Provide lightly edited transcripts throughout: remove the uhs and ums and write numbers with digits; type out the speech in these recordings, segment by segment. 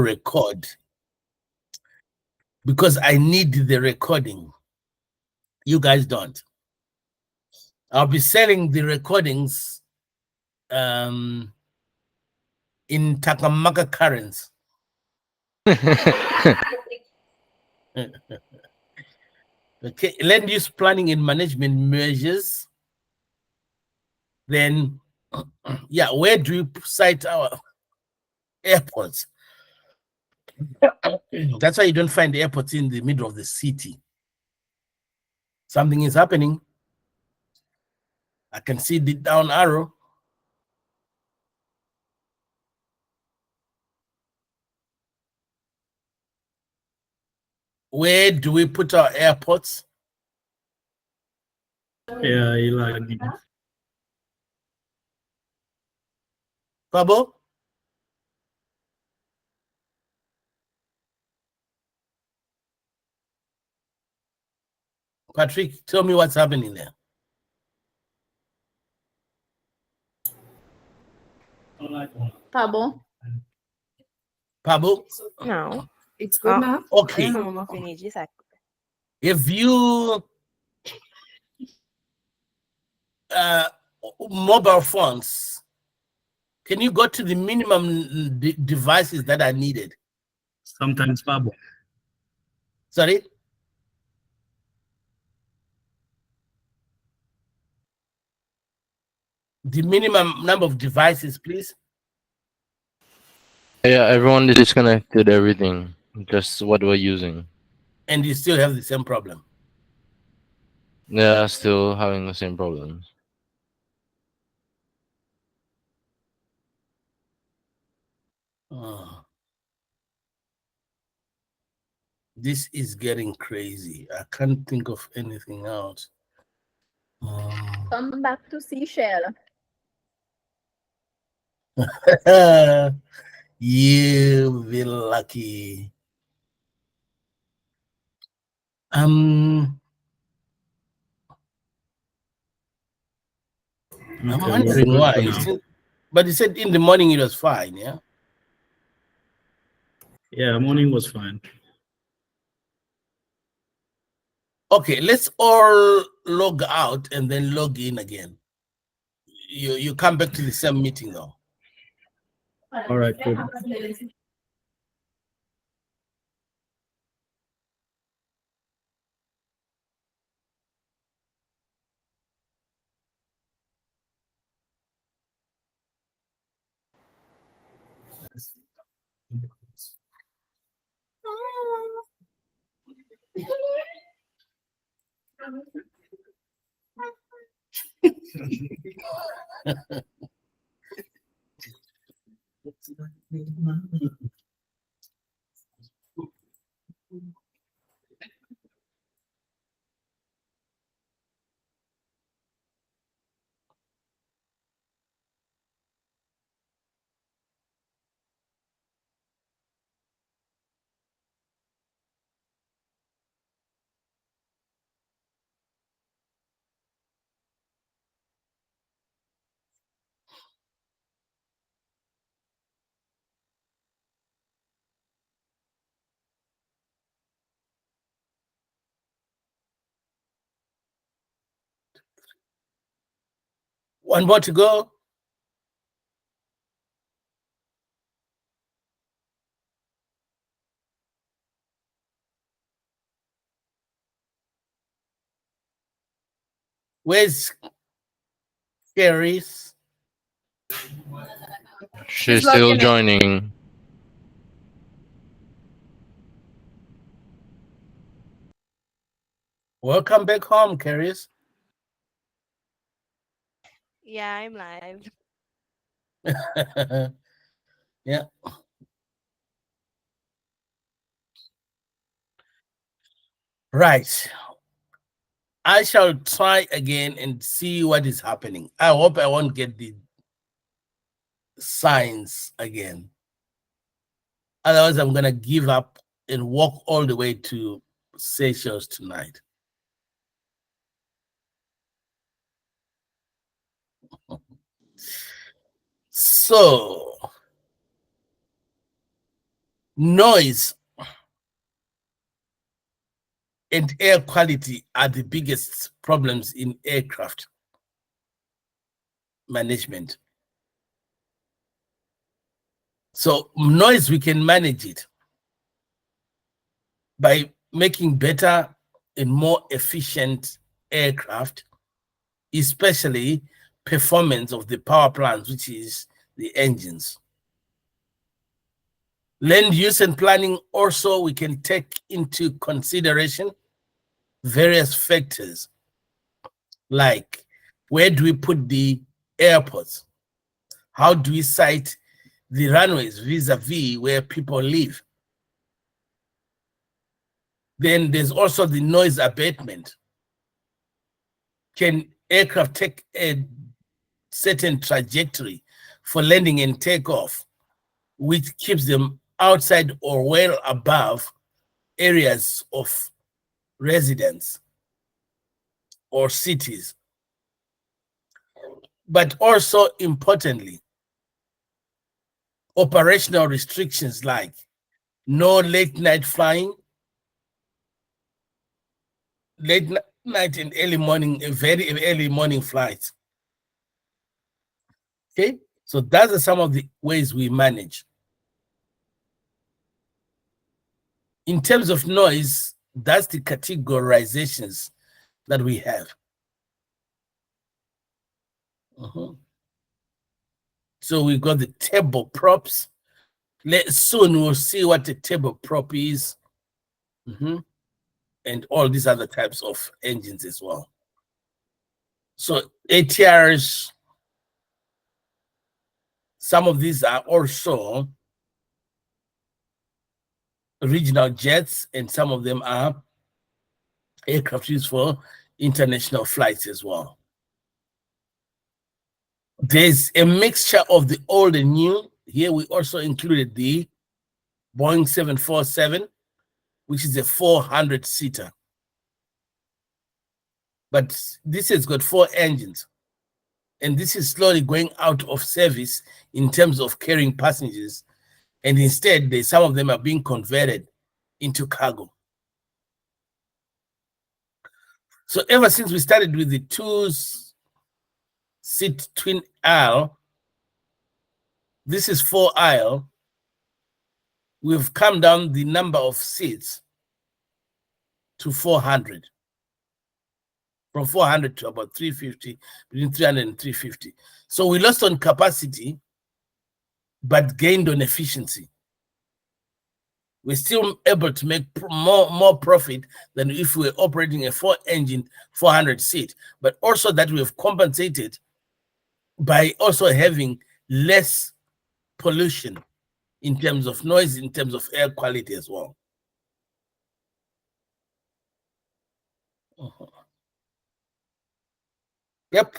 record because I need the recording. You guys don't. I'll be selling the recordings in Takamaka currency. Okay, land use planning and management measures. Then, yeah, where do we site our airports? That's why you don't find airports in the middle of the city. Something is happening. I can see the down arrow. Where do we put our airports? Yeah, Ilagi. Pabo? Patrick, tell me what's happening there. Pabo? Pabo? No. It's good now? Okay. If you mobile phones, can you go to the minimum devices that are needed? Sometimes Pabo. Sorry? The minimum number of devices, please. Yeah, everyone disconnected everything, just what we're using. And you still have the same problem. Yeah, still having the same problems. Oh. This is getting crazy. I can't think of anything else. Come back to Seashell. You be lucky. I'm wondering why. But he said in the morning it was fine, yeah? Yeah, morning was fine. Okay, let's all log out and then log in again. You come back to the same meeting though. All right, cool. One more to go. Where's Carries? She's still joining. Welcome back home, Carries. Yeah, I'm live. Yeah. Right. I shall try again and see what is happening. I hope I won't get the signs again. Otherwise, I'm going to give up and walk all the way to Seychelles tonight. So, Noise and air quality are the biggest problems in aircraft management. So noise, we can manage it by making better and more efficient aircraft, especially performance of the power plants, which is the engines. Land use and planning also, we can take into consideration various factors like where do we put the airports? How do we site the runways vis-a-vis where people live? Then there's also the noise abatement. Can aircraft take a certain trajectory for landing and takeoff, which keeps them outside or well above areas of residence or cities? But also importantly, operational restrictions like no late night flying, late night and early morning, very early morning flights. Okay, so those are some of the ways we manage. In terms of noise, that's the categorizations that we have. So we got the table props. Soon we'll see what a table prop is. And all these other types of engines as well. So ATRs, some of these are also regional jets, and some of them are aircraft used for international flights as well. There's a mixture of the old and new. Here we also included the Boeing 747, which is a 400-seater. But this has got 4 engines. And this is slowly going out of service in terms of carrying passengers. And instead, some of them are being converted into cargo. So ever since we started with the 2-seat twin aisle, this is 4-aisle, we've come down the number of seats to 400. From 400 to about 350, between 300 and 350. So we lost on capacity, but gained on efficiency. We're still able to make more profit than if we were operating a 4-engine, 400-seat, but also that we have compensated by also having less pollution in terms of noise, in terms of air quality as well. Yep.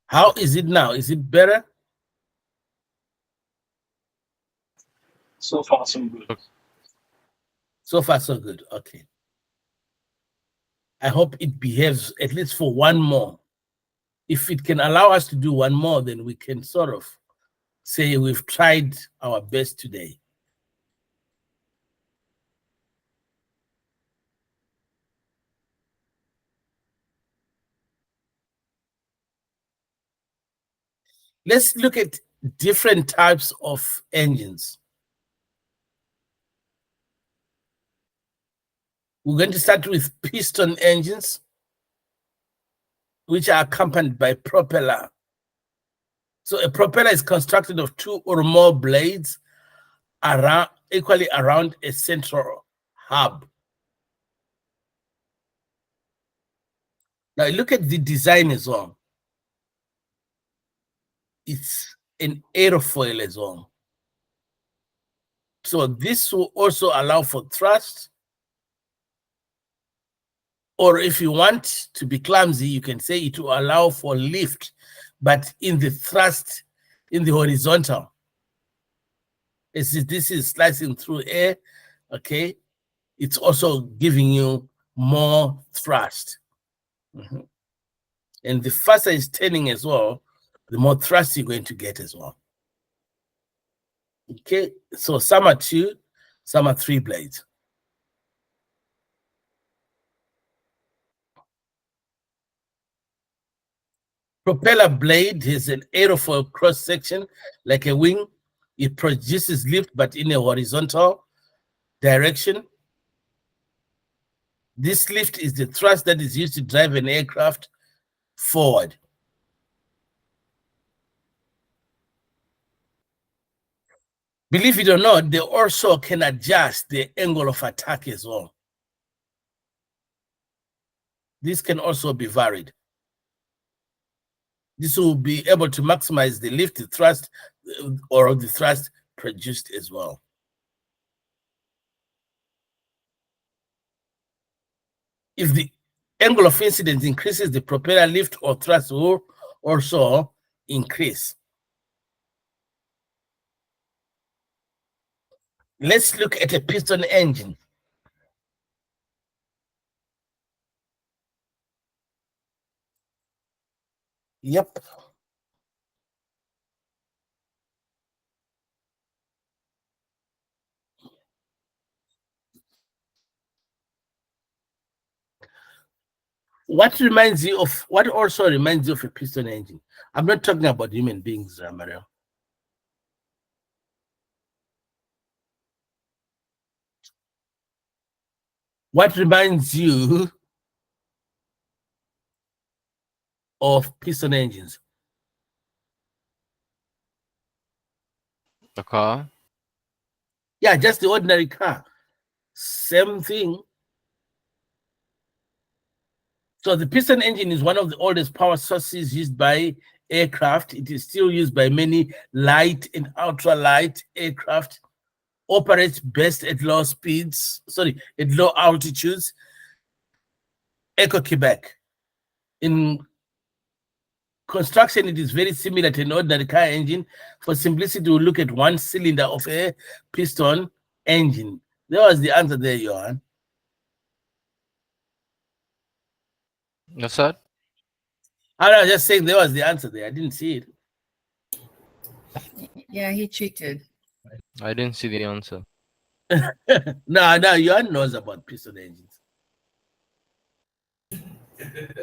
How is it now? Is it better? So far, so good. So far, so good. Okay. I hope it behaves at least for one more. If it can allow us to do one more, then we can sort of say we've tried our best today. Let's look at different types of engines. We're going to start with piston engines, which are accompanied by propeller. So a propeller is constructed of 2 or more blades equally around a central hub. Now look at the design as well. It's an aerofoil as well. So this will also allow for thrust. Or if you want to be clumsy, you can say it will allow for lift, but in the thrust, in the horizontal. This is slicing through air, okay? It's also giving you more thrust. And the faster it's turning as well, the more thrust you're going to get as well. Okay, so some are 2, some are 3 blades. Propeller blade has an aerofoil cross section like a wing. It produces lift but in a horizontal direction. This lift is the thrust that is used to drive an aircraft forward. Believe it or not, they also can adjust the angle of attack as well. This can also be varied. This will be able to maximize the lift, the thrust, or the thrust produced as well. If the angle of incidence increases, the propeller lift or thrust will also increase. Let's look at a piston engine. Yep. What also reminds you of a piston engine? I'm not talking about human beings, Mario. What reminds you of piston engines? A car? Yeah, just the ordinary car. Same thing. So the piston engine is one of the oldest power sources used by aircraft. It is still used by many light and ultralight aircraft. Operates best at low speeds, at low altitudes. Echo Quebec. In construction, it is very similar to an ordinary car engine. For simplicity, we'll look at one cylinder of a piston engine. That was the answer there, Johan. What's that? Ah, I was just saying there was the answer there. I didn't see it. Yeah, he cheated. I didn't see the answer. No, Johan knows about piston engines.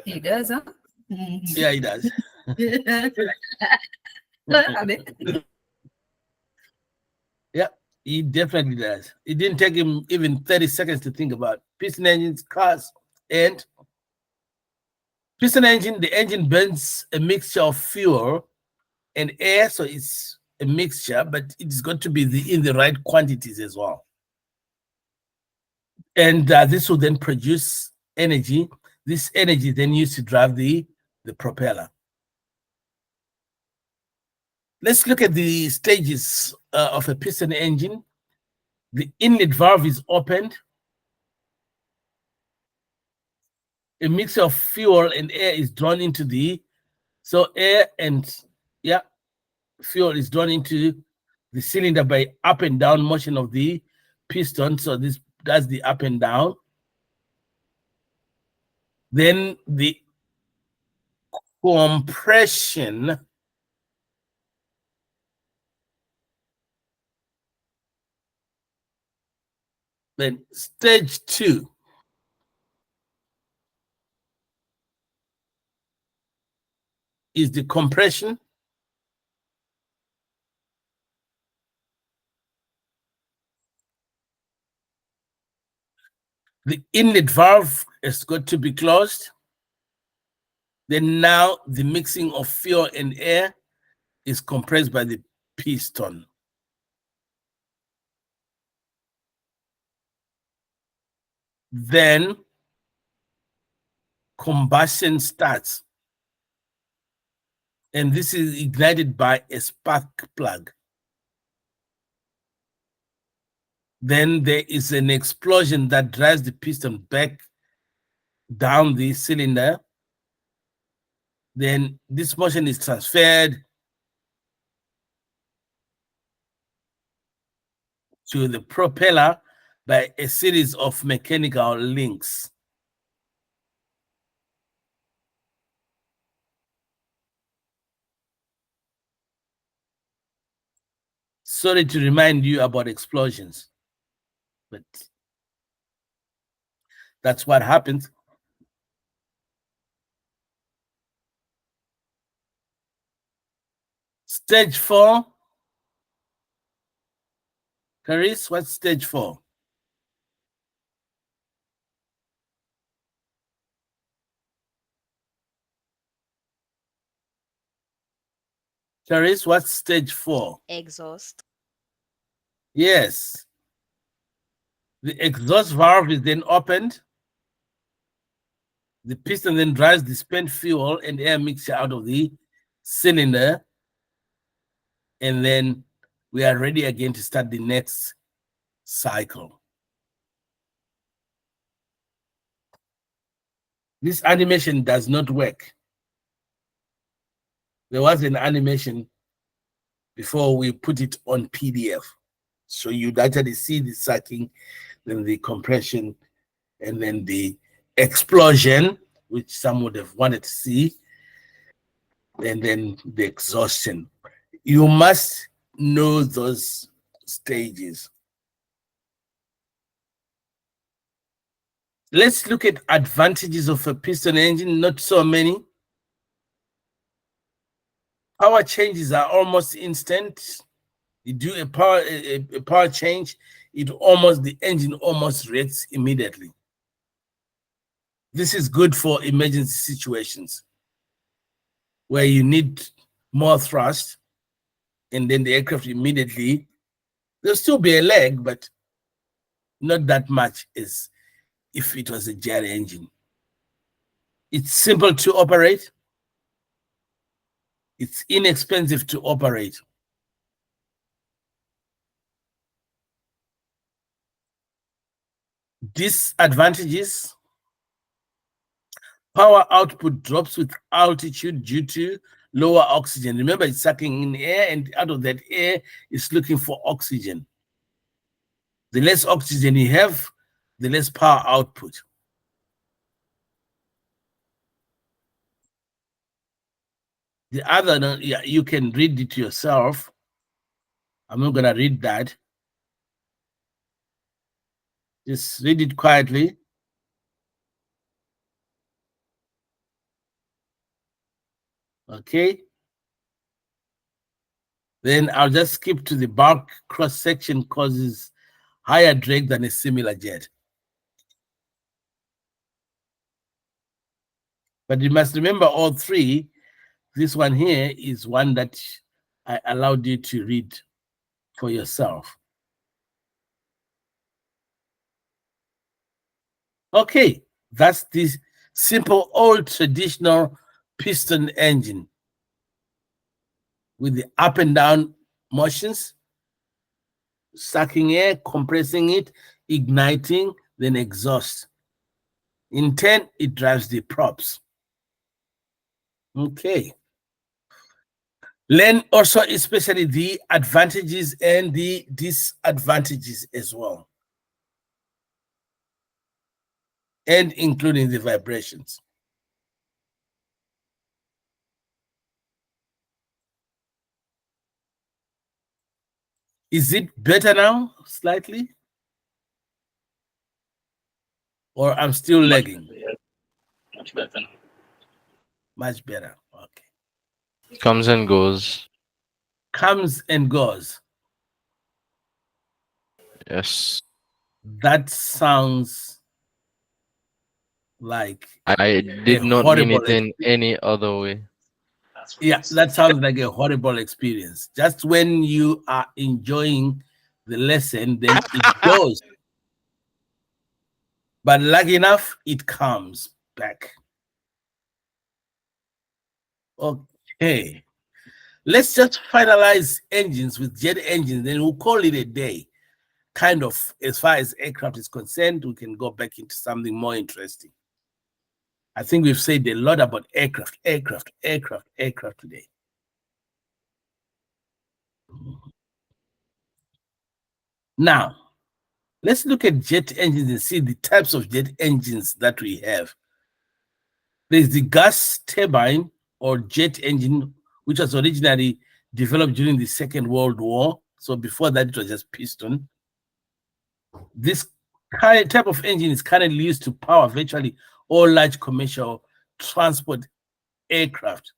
He does, huh? Yeah, he does. Yeah, he definitely does. It didn't take him even 30 seconds to think about piston engines, cars, and piston engine. The engine burns a mixture of fuel and air, so it's a mixture, but it's got to be in the right quantities as well. And this will then produce energy. This energy then used to drive the propeller. Let's look at the stages of a piston engine. The inlet valve is opened. A mixture of fuel and air is drawn into fuel is drawn into the cylinder by up and down motion of the piston. So this does the up and down. Then the compression then stage 2 is the compression. The inlet valve has got to be closed. Then now the mixing of fuel and air is compressed by the piston. Then combustion starts. And this is ignited by a spark plug. Then there is an explosion that drives the piston back down the cylinder. Then this motion is transferred to the propeller by a series of mechanical links. Sorry to remind you about explosions, but that's what happens. Stage 4. Caris, what's stage 4? Caris, what's stage 4? Exhaust. Yes. The exhaust valve is then opened. The piston then drives the spent fuel and air mixture out of the cylinder. And then we are ready again to start the next cycle. This animation does not work. There was an animation before we put it on PDF. So you'd actually see the sucking, then the compression, and then the explosion, which some would have wanted to see, and then the exhaustion. You must know those stages. Let's look at advantages of a piston engine, not so many. Power changes are almost instant. You do a power change, the engine almost reacts immediately. This is good for emergency situations where you need more thrust, and then the aircraft immediately, there'll still be a lag, but not that much as if it was a jet engine. It's simple to operate. It's inexpensive to operate. Disadvantages: power output drops with altitude due to lower oxygen. Remember, it's sucking in air, and out of that air, it's looking for oxygen. The less oxygen you have, the less power output. The other, yeah, you can read it yourself. I'm not going to read that. Just read it quietly. Okay. Then I'll just skip to the bulk cross-section causes higher drag than a similar jet. But you must remember all three. This one here is one that I allowed you to read for yourself. Okay, that's this simple old traditional piston engine with the up and down motions, sucking air, compressing it, igniting, then exhaust. In turn, it drives the props. Okay. Learn also especially the advantages and the disadvantages as well, and including the vibrations. Is it better now, slightly? Or I'm still lagging? Much better. Much better, okay. Comes and goes. Comes and goes. Yes. That sounds like I did not mean it in any other way. yeah, that sounds like a horrible experience. Just when you are enjoying the lesson, then it goes. But lucky enough, it comes back. Okay. Let's just finalize engines with jet engines, then we'll call it a day. Kind of, as far as aircraft is concerned, we can go back into something more interesting. I think we've said a lot about aircraft today. Now, let's look at jet engines and see the types of jet engines that we have. There's the gas turbine or jet engine, which was originally developed during the Second World War. So before that, it was just piston. This type of engine is currently used to power virtually all large commercial transport aircraft.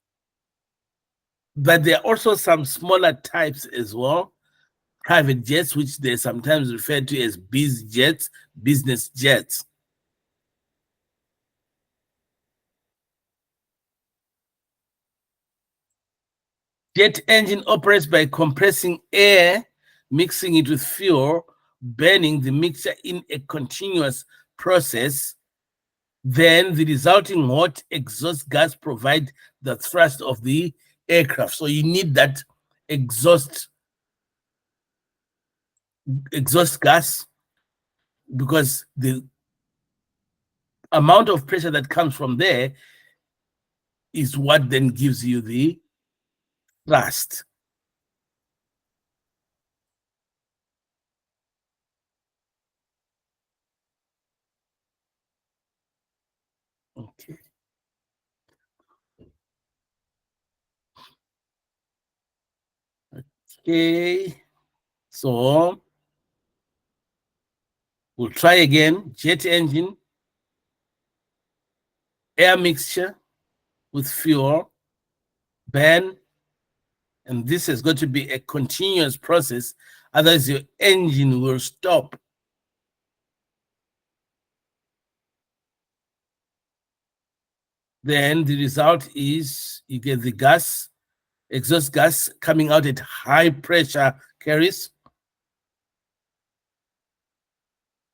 But there are also some smaller types as well. Private jets, which they sometimes refer to as biz jets, business jets. Jet engine operates by compressing air, mixing it with fuel, burning the mixture in a continuous process. Then the resulting hot exhaust gas provides the thrust of the aircraft. So you need that exhaust gas, because the amount of pressure that comes from there is what then gives you the thrust. Okay. Okay. So we'll try again. Jet engine, air mixture with fuel, burn, and this is going to be a continuous process, otherwise your engine will stop. Then the result is you get the gas, exhaust gas coming out at high pressure carries.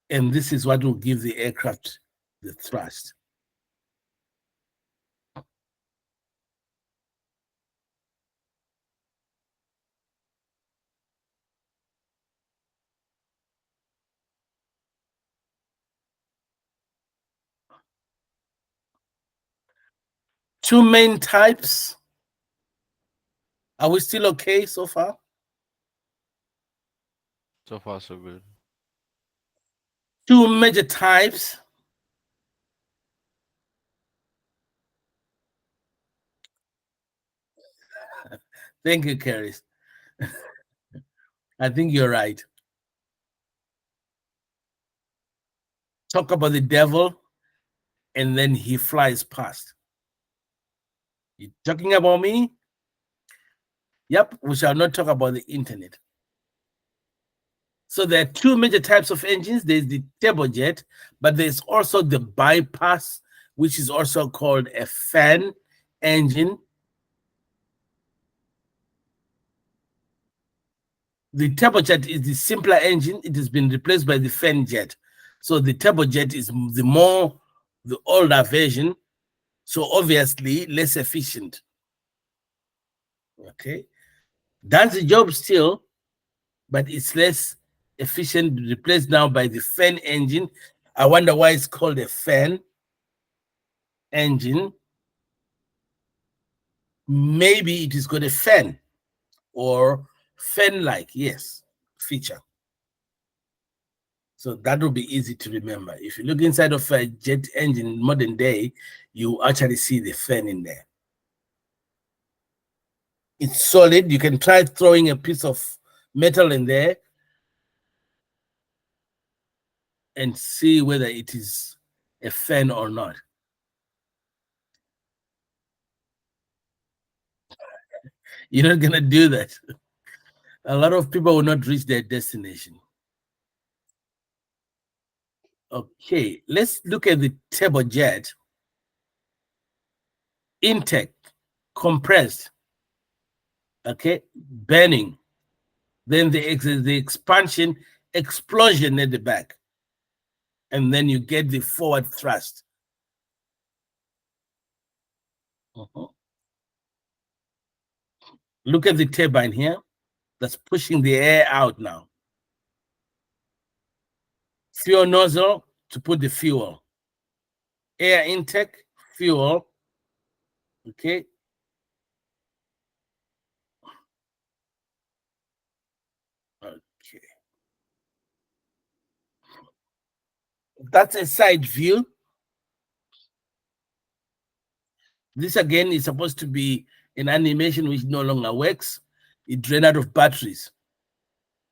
And this is what will give the aircraft the thrust. Two main types. Are we still okay so far? So far, so good. Two major types. Thank you, Caris. I think you're right. Talk about the devil, and then he flies past. You talking about me? Yep, we shall not talk about the internet. So there are two major types of engines. There's the turbojet, but there's also the bypass, which is also called a fan engine. The turbojet is the simpler engine. It has been replaced by the fan jet. So the turbojet is the older version. So obviously less efficient. Okay. Does the job still, but it's less efficient, replaced now by the fan engine. I wonder why it's called a fan engine. Maybe it is got a fan or fan-like, yes, feature. So that will be easy to remember. If you look inside of a jet engine in modern day, you actually see the fan in there. It's solid. You can try throwing a piece of metal in there and see whether it is a fan or not. You're not gonna do that. A lot of people will not reach their destination. Okay, let's look at the turbojet. Intake, compressed, okay, burning. Then the expansion, explosion at the back. And then you get the forward thrust. Look at the turbine here. That's pushing the air out now. Fuel nozzle to put the fuel. Air intake, fuel. Okay. Okay. That's a side view. This again is supposed to be an animation which no longer works. It ran out of batteries.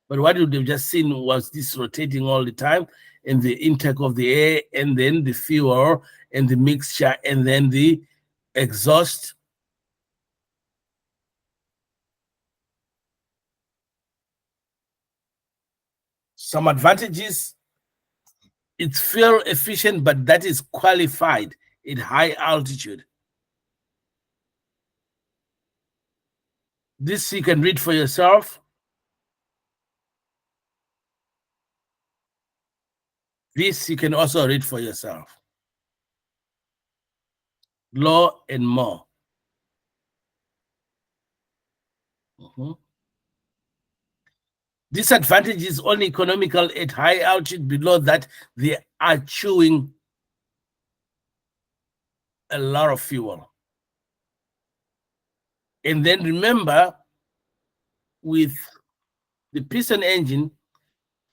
But what you've just seen was this rotating all the time, and the intake of the air, and then the fuel, and the mixture, and then the exhaust. Some advantages: it's fuel efficient, but that is qualified at high altitude. This you can read for yourself. This you can also read for yourself. Law and more. Disadvantage is only economical at high altitude. Below that, they are chewing a lot of fuel. And then remember, with the piston engine,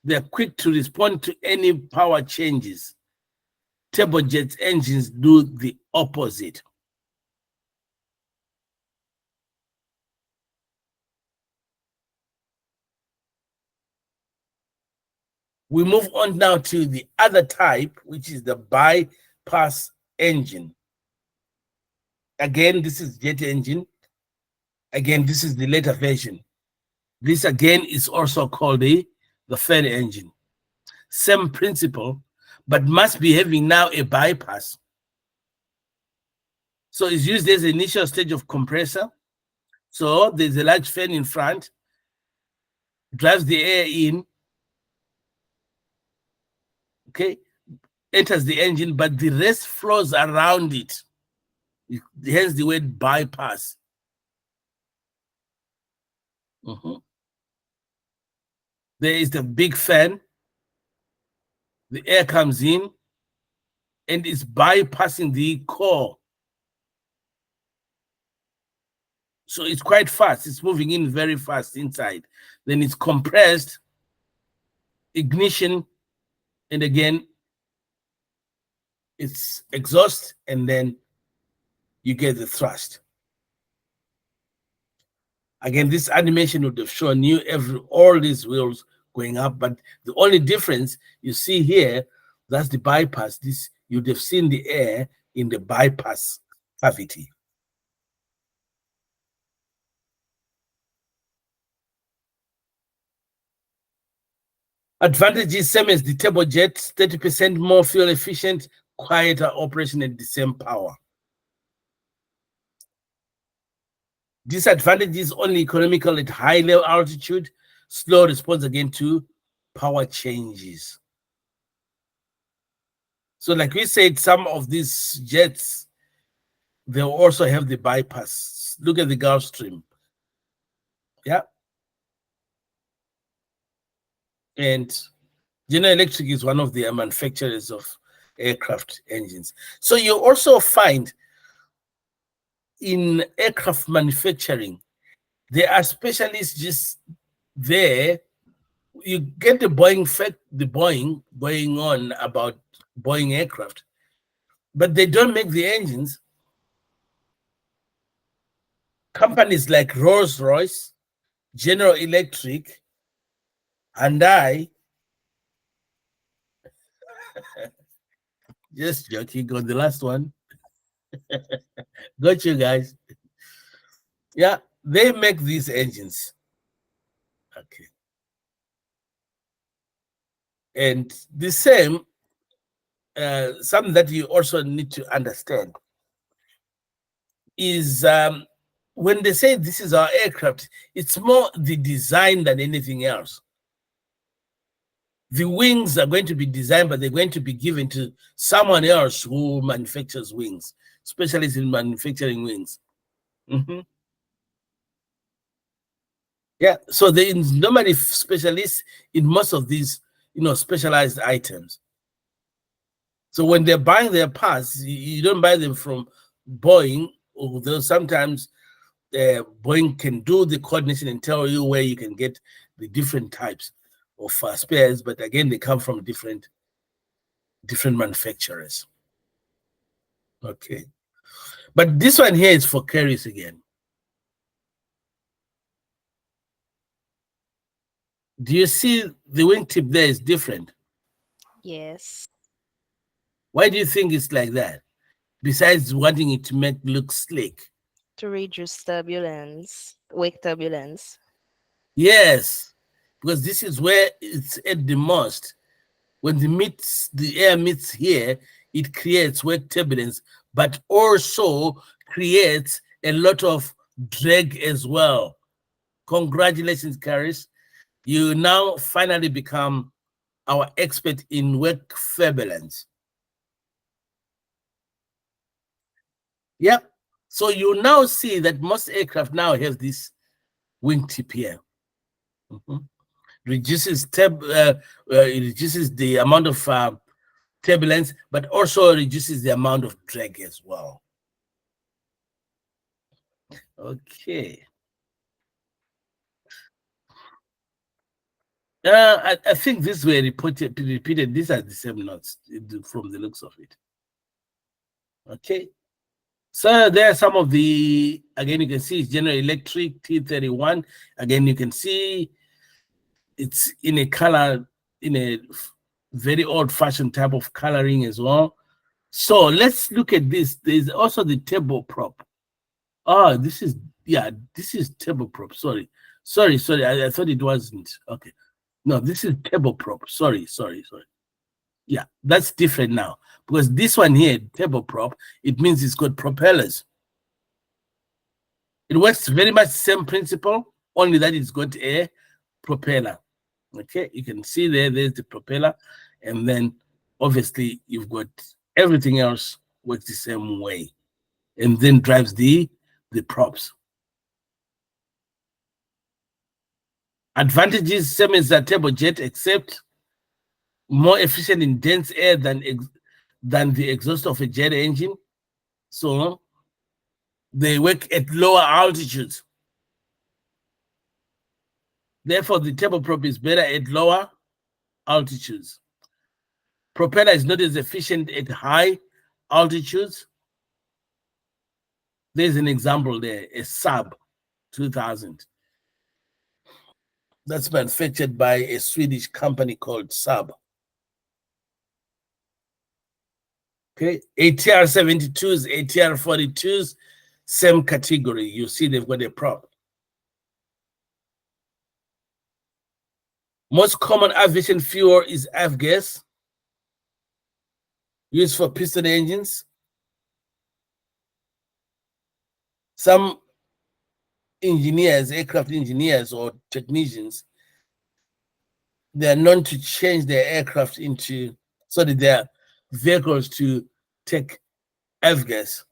they're quick to respond to any power changes. Turbojet engines do the opposite. We move on now to the other type, which is the bypass engine. Again, this is jet engine. Again, this is the later version. This again is also called the fan engine. Same principle, but must be having now a bypass. So it's used as the initial stage of compressor. So there's a large fan in front, drives the air in, okay, enters the engine, but the rest flows around it. Hence the word bypass. There is the big fan. The air comes in and it's bypassing the core. So it's quite fast. It's moving in very fast inside. Then it's compressed, ignition, and again, it's exhaust, and then you get the thrust. Again, this animation would have shown you all these wheels going up, but the only difference you see here, that's the bypass. This, you'd have seen the air in the bypass cavity. Advantages, same as the turbojet, 30% more fuel efficient, quieter operation at the same power. Disadvantages, only economical at high level altitude, slow response again to power changes. So like we said, some of these jets, they'll also have the bypass. Look at the Gulfstream. Yeah. And General Electric is one of the manufacturers of aircraft engines. So you also find in aircraft manufacturing, there are specialists just there. You get the Boeing fact, the Boeing going on about Boeing aircraft, but they don't make the engines. Companies like Rolls-Royce, General Electric, Hyundai, just joking on the last one. Got you guys. Yeah, they make these engines. Okay. And the same, something that you also need to understand is when they say this is our aircraft, it's more the design than anything else. The wings are going to be designed, but they're going to be given to someone else who manufactures wings, specialists in manufacturing wings. Yeah, so there is normally specialists in most of these, specialized items. So when they're buying their parts, you don't buy them from Boeing, although sometimes Boeing can do the coordination and tell you where you can get the different types of spares, but again, they come from different manufacturers. Okay, but this one here is for carriers again. Do you see the wingtip there is different? Yes. Why do you think it's like that? Besides wanting it to make look slick. To reduce turbulence, wake turbulence. Yes, because this is where it's at the most. When the air meets here, it creates wake turbulence, but also creates a lot of drag as well. Congratulations, Caris. You now finally become our expert in wake turbulence. Yep. So you now see that most aircraft now have this wingtip here. Reduces it reduces the amount of turbulence, but also reduces the amount of drag as well. Okay. I think this were repeated. These are the same notes from the looks of it. Okay. So there are some of the, again, you can see it's General Electric T31. Again, you can see it's in a color, in a very old-fashioned type of coloring as well. So let's look at this. There's also the turboprop. Oh, this is, yeah, this is turboprop. Sorry. I thought it wasn't. Okay. No, this is turboprop. Sorry. Yeah, that's different now. Because this one here, turboprop, it means it's got propellers. It works very much the same principle, only that it's got a propeller. Okay, you can see there's the propeller, and then obviously you've got everything else works the same way, and then drives the props. Advantages, same as a turbojet, except more efficient in dense air than the exhaust of a jet engine. So they work at lower altitudes. Therefore, the turboprop is better at lower altitudes. Propeller is not as efficient at high altitudes. There's an example there, a Saab 2000. That's manufactured by a Swedish company called Saab. Okay, ATR 72s, ATR 42s, same category. You see they've got a prop. Most common aviation fuel is avgas, used for piston engines. Some engineers, aircraft engineers or technicians, they are known to change their aircraft into, so that their vehicles to take avgas.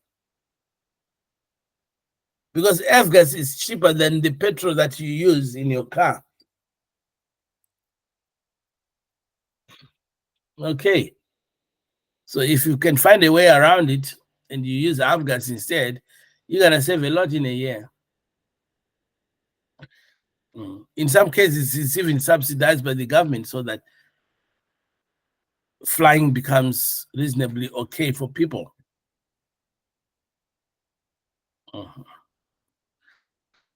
Because avgas is cheaper than the petrol that you use in your car. Okay. So if you can find a way around it and you use avgas instead, you're gonna save a lot in a year. In some cases, it's even subsidized by the government so that flying becomes reasonably okay for people.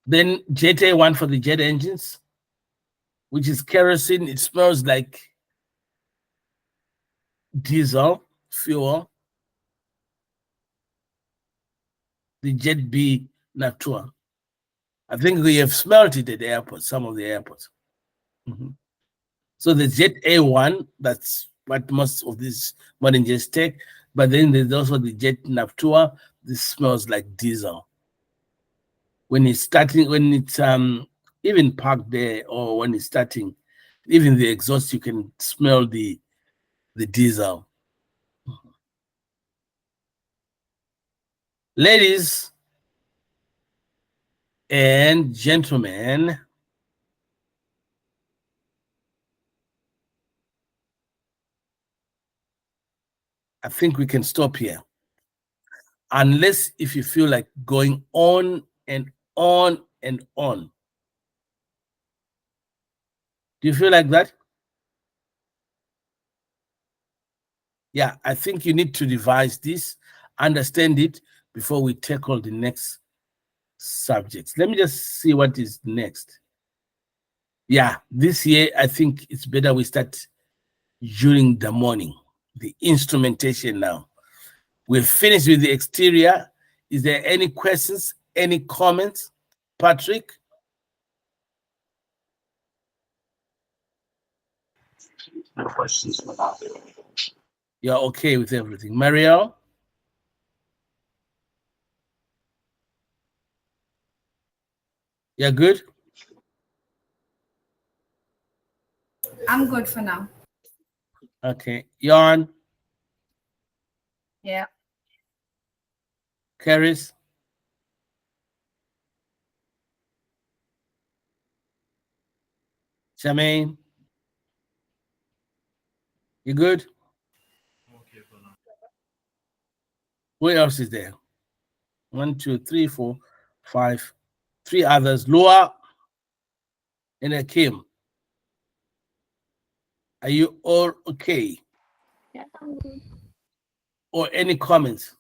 Then Jet A1 for the jet engines, which is kerosene. It smells like diesel fuel. The Jet B Natura. I think we have smelled it at the airport, some of the airports. So the Jet A1, that's what most of these modern jets take. But then there's also the Jet Natura. This smells like diesel. When it's starting, when it's even parked there, or when it's starting, even the exhaust, you can smell the diesel. Ladies and gentlemen, I think we can stop here. Unless if you feel like going on and on and on. Do you feel like that? Yeah, I think you need to revise this, understand it before we tackle the next subjects. Let me just see what is next. Yeah, this year I think it's better we start during the morning. The instrumentation now. We're finished with the exterior. Is there any questions? Any comments? Patrick? No questions for now. You're okay with everything. Marielle? You're good? I'm good for now. Okay. Jan? Yeah. Caris? Charmaine? You good? Who else is there? 1, 2, 3, 4, 5. 3 others. Loa and Akim. Are you all okay? Yeah. Or any comments?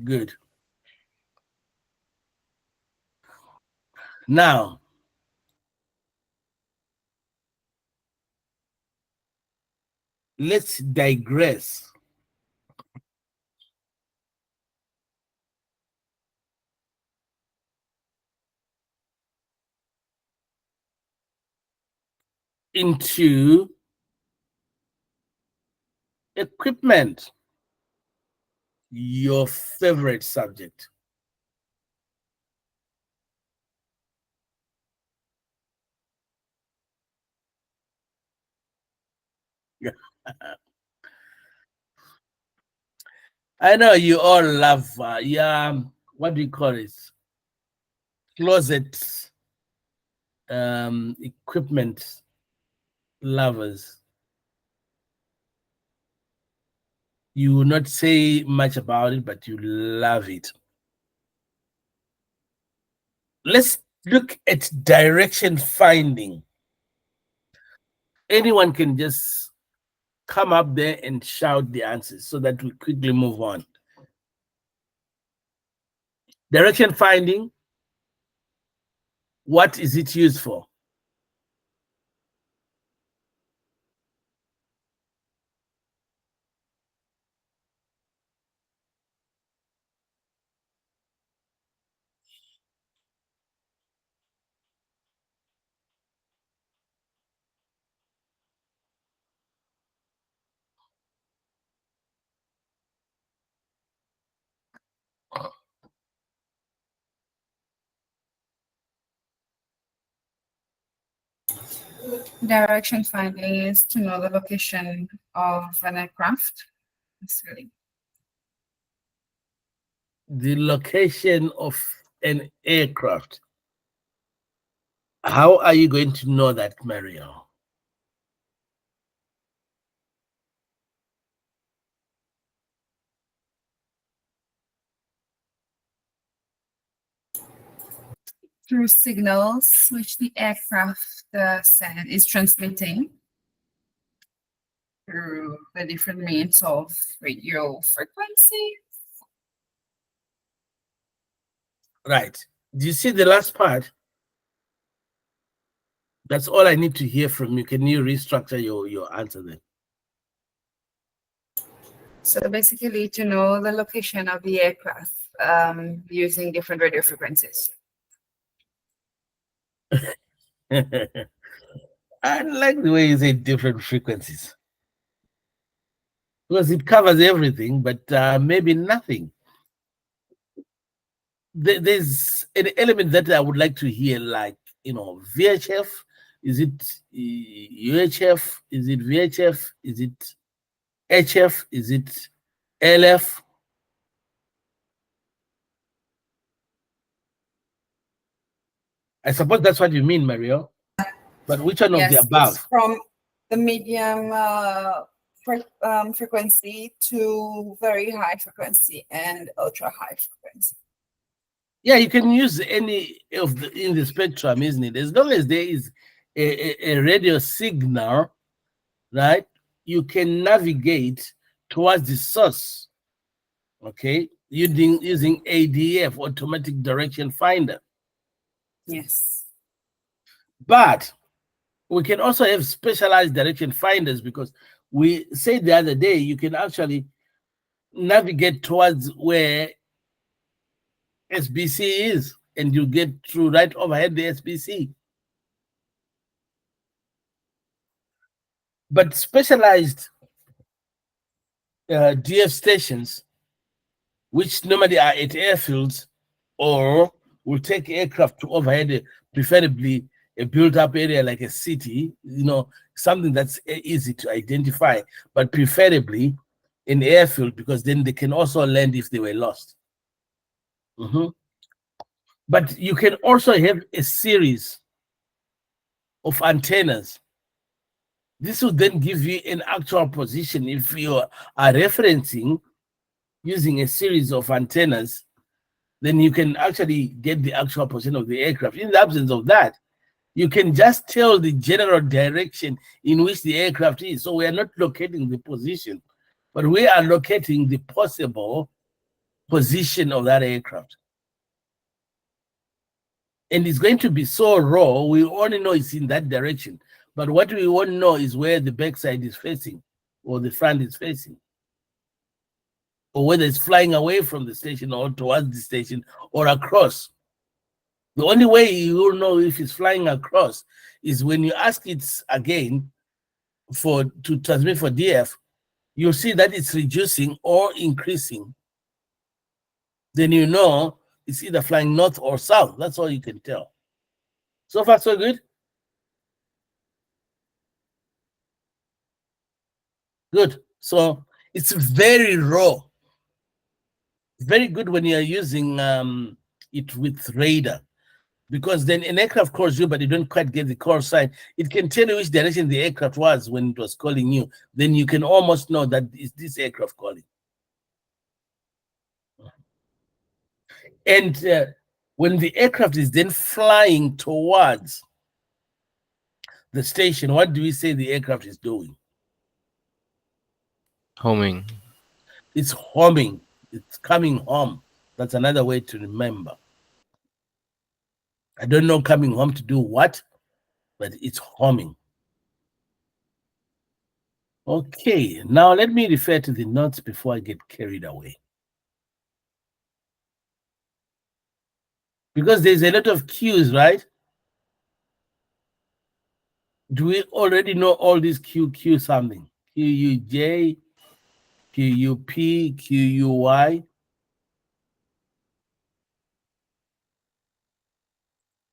Good. Now, let's digress into equipment, your favorite subject. I know you all love, what do you call it? Closet equipment lovers. You will not say much about it, but you love it. Let's look at direction finding. Anyone can just come up there and shout the answers so that we quickly move on. Direction finding, what is it used for? Direction finding is to know the location of an aircraft. That's really The location of an aircraft. How are you going to know that, Mario? through signals which the aircraft is transmitting through the different means of radio frequency. Right. Do you see the last part? That's all I need to hear from you. Can you restructure your answer then? So basically to know the location of the aircraft using different radio frequencies. I like the way you say different frequencies. Because it covers everything, but maybe nothing. There's an element that I would like to hear, like, VHF. Is it UHF? Is it VHF? Is it HF? Is it LF? I suppose that's what you mean, Mario. But which one of the above? It's from the medium frequency to very high frequency and ultra high frequency. Yeah, you can use any of in the spectrum, isn't it? As long as there is a radio signal, right? You can navigate towards the source. Okay, using ADF, automatic direction finder. Yes. But we can also have specialized direction finders, because we said the other day you can actually navigate towards where SBC is, and you get through right overhead the SBC. But specialized DF stations, which normally are at airfields, or will take aircraft to overhead, preferably a built-up area like a city, something that's easy to identify, but preferably an airfield, because then they can also land if they were lost. But you can also have a series of antennas. This will then give you an actual position. If you are referencing using a series of antennas, then you can actually get the actual position of the aircraft. In the absence of that, you can just tell the general direction in which the aircraft is. So we are not locating the position, but we are locating the possible position of that aircraft. And it's going to be so raw, we only know it's in that direction. But what we won't know is where the backside is facing, or the front is facing, or whether it's flying away from the station or towards the station or across. The only way you will know if it's flying across is when you ask it again to transmit for DF, you'll see that it's reducing or increasing. Then you know it's either flying north or south. That's all you can tell. So far, so good? Good. So it's very raw. Very good when you're using it with radar, because then an aircraft calls you, but you don't quite get the call sign. It can tell you which direction the aircraft was when it was calling you. Then you can almost know that it's this aircraft calling. And when the aircraft is then flying towards the station, what do we say the aircraft is doing? Homing. It's homing. It's coming home. That's another way to remember. I don't know coming home to do what, but it's homing. Okay, now let me refer to the notes before I get carried away. Because there's a lot of cues, right? Do we already know all these Q something? QUJ, QUP, QUY.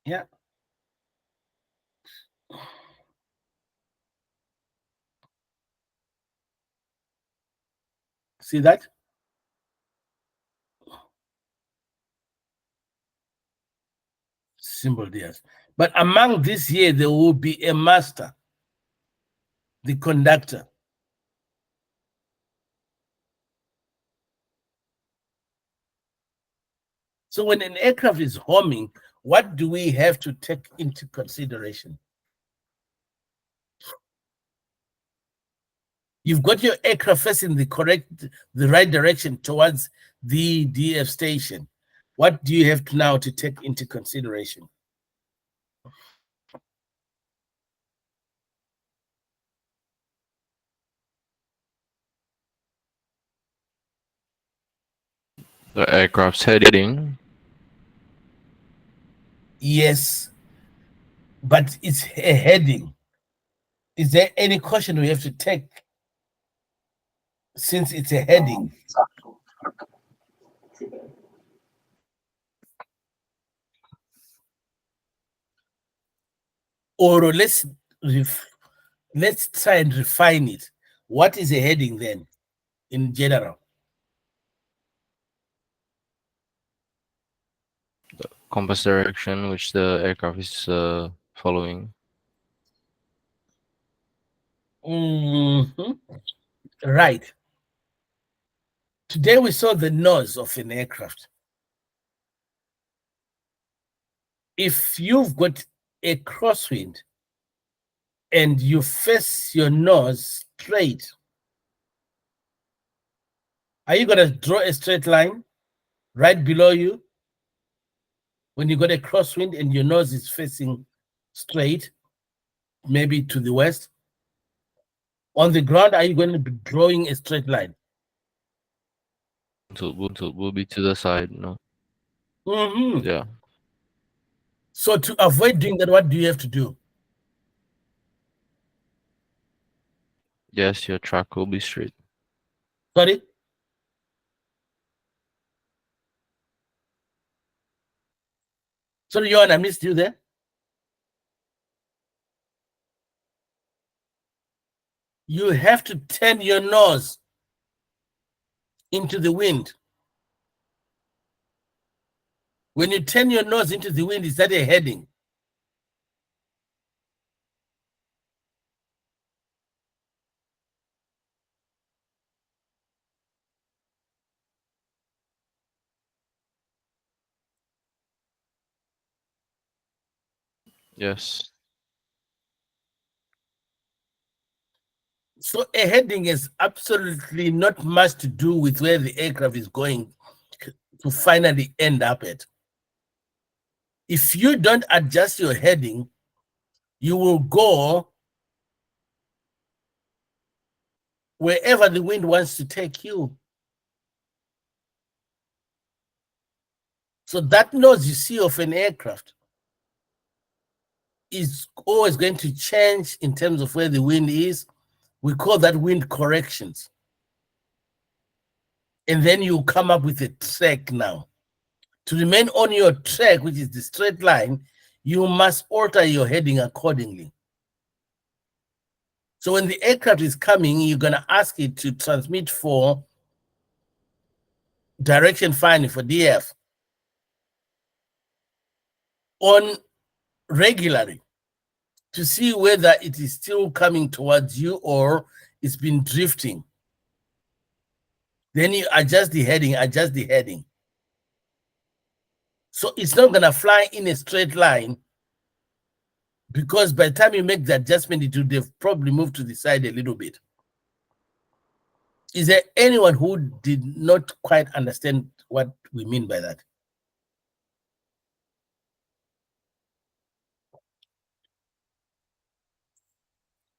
Yeah. See that? Symbol there. But among this here, there will be a master, the conductor. So when an aircraft is homing, what do we have to take into consideration? You've got your aircraft facing the right direction towards the DF station. What do you have to now to take into consideration? The aircraft's heading. Yes, but it's a heading. Is there any caution we have to take since it's a heading? Or let's try and refine it. What is a heading then, in general? The compass direction which the aircraft is following. Right. Today we saw the nose of an aircraft. If you've got a crosswind and you face your nose straight, are you going to draw a straight line? right below you, when you got a crosswind and your nose is facing straight, maybe to the west, on the ground, are you going to be drawing a straight line? Will be to the side, no? Mm-hmm. Yeah. So to avoid doing that, what do you have to do? Yes, your track will be straight. Sorry? Sorry, Johan, I missed you there. You have to turn your nose into the wind. When you turn your nose into the wind, is that a heading? Yes. So a heading has absolutely not much to do with where the aircraft is going to finally end up at. If you don't adjust your heading, you will go wherever the wind wants to take you. So that nose you see of an aircraft is always going to change in terms of where the wind is. We call that wind corrections. And then you come up with a track now. To remain on your track, which is the straight line, you must alter your heading accordingly. So when the aircraft is coming, you're going to ask it to transmit for direction finding for DF on regularly to see whether it is still coming towards you or it's been drifting. Then you adjust the heading. So it's not going to fly in a straight line, because by the time you make the adjustment, it would have probably moved to the side a little bit. Is there anyone who did not quite understand what we mean by that?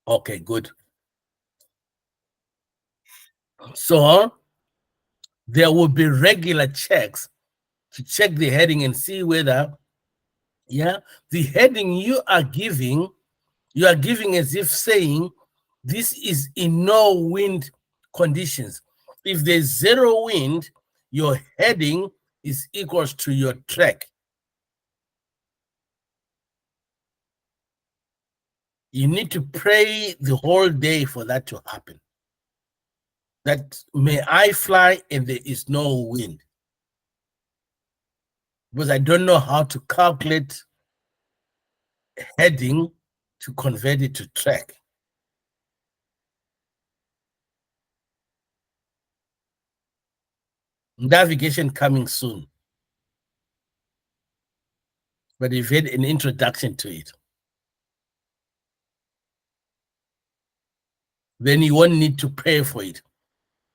Okay, good. So there will be regular checks to check the heading and see whether, the heading you are giving as if saying this is in no wind conditions. If there's zero wind, your heading is equals to your track. You need to pray the whole day for that to happen. That may I fly and there is no wind. Because I don't know how to calculate heading to convert it to track. Navigation coming soon. But you've had an introduction to it. Then you won't need to pay for it.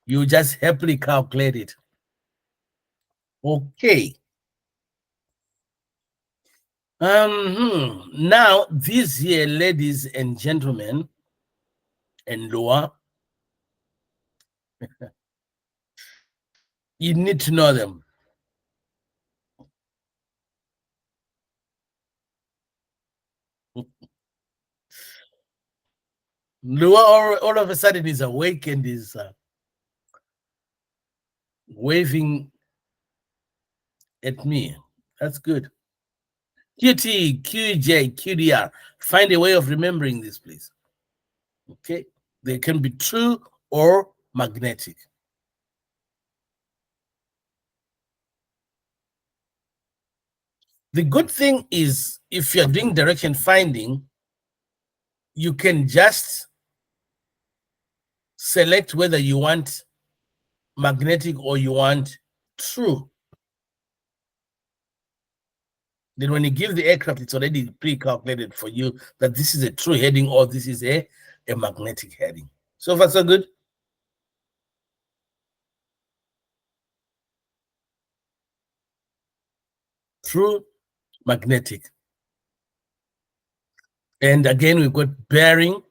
You just happily calculate it. Okay. Now, these here, ladies and gentlemen, and Loa, you need to know them. Loa all of a sudden is awake and is waving at me. That's good. QT, QJ, QDR. Find a way of remembering this, please. Okay. They can be true or magnetic. The good thing is, if you're doing direction finding, you can just select whether you want magnetic or you want true. Then when you give the aircraft, it's already pre-calculated for you that this is a true heading or this is a magnetic heading. So far, so good? through magnetic. And again, we've got bearing.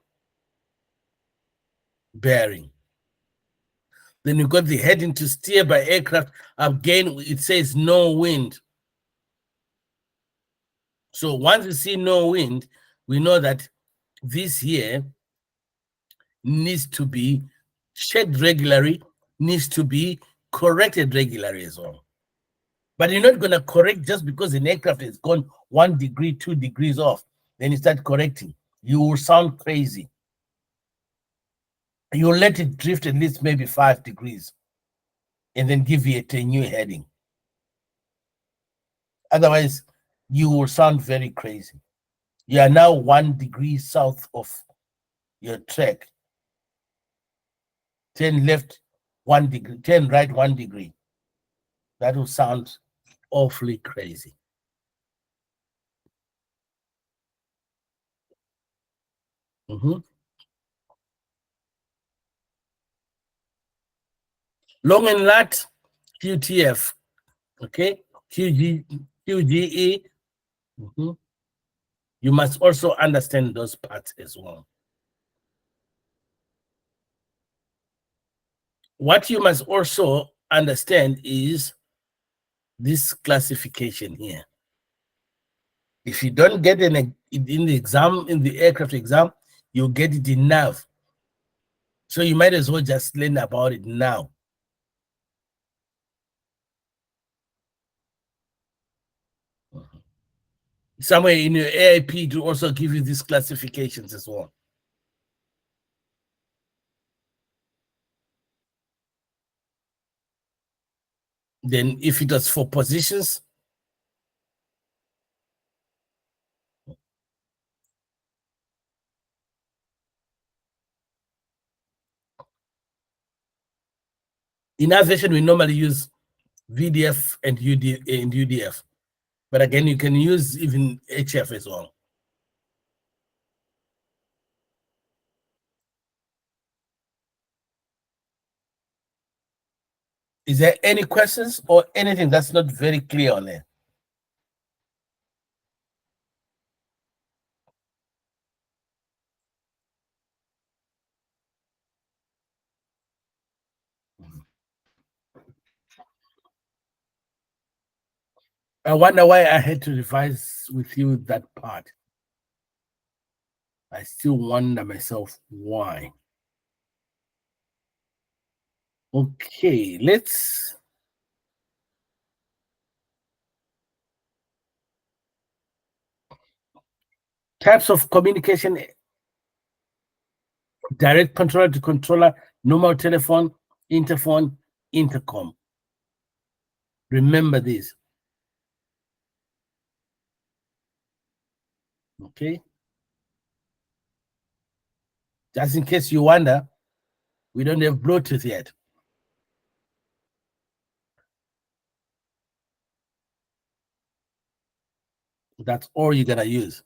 Then we've got the heading to steer by aircraft. Again, it says no wind. So once we see no wind, we know that this here needs to be checked regularly, needs to be corrected regularly as well. But you're not going to correct just because an aircraft has gone 1 degree, 2 degrees off. Then you start correcting. You will sound crazy. You'll let it drift at least maybe 5 degrees and then give it a new heading. Otherwise, you will sound very crazy. You are now 1 degree south of your track. 10 left 1 degree, 10 right 1 degree. That will sound awfully crazy. Long and lat, QTF, okay? QGE. You must also understand those parts as well. What you must also understand is this classification here. If you don't get in the exam, in the aircraft exam, you'll get it in nav. So you might as well just learn about it now. Somewhere in your AIP to also give you these classifications as well. Then if it was for positions, in aviation, we normally use VDF and UDF. But again, you can use even HF as well. Is there any questions or anything that's not very clear on there? I wonder why I had to revise with you that part. I still wonder myself why. Okay, let's types of communication: direct controller to controller, normal telephone, interphone, intercom. Remember this. Okay. Just in case you wonder, we don't have Bluetooth yet. That's all you're gonna use.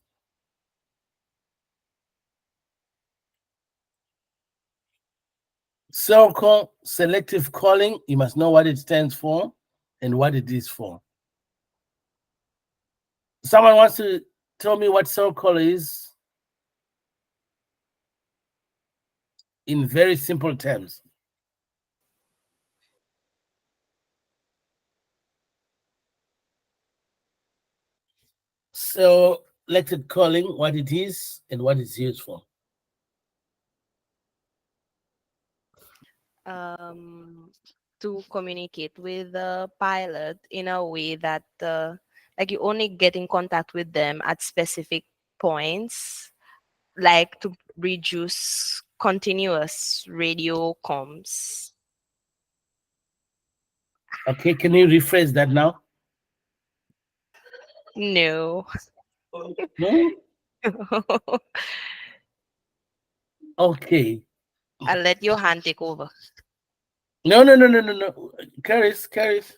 Cell call, selective calling, you must know what it stands for and what it is for. Someone wants to tell me what cell call is in very simple terms. Selected calling, what it is and what it's used for. To communicate with the pilot in a way that like you only get in contact with them at specific points, like to reduce continuous radio comms. Okay, can you rephrase that now? No. No? Okay. I'll let your hand take over. No. Caris. Once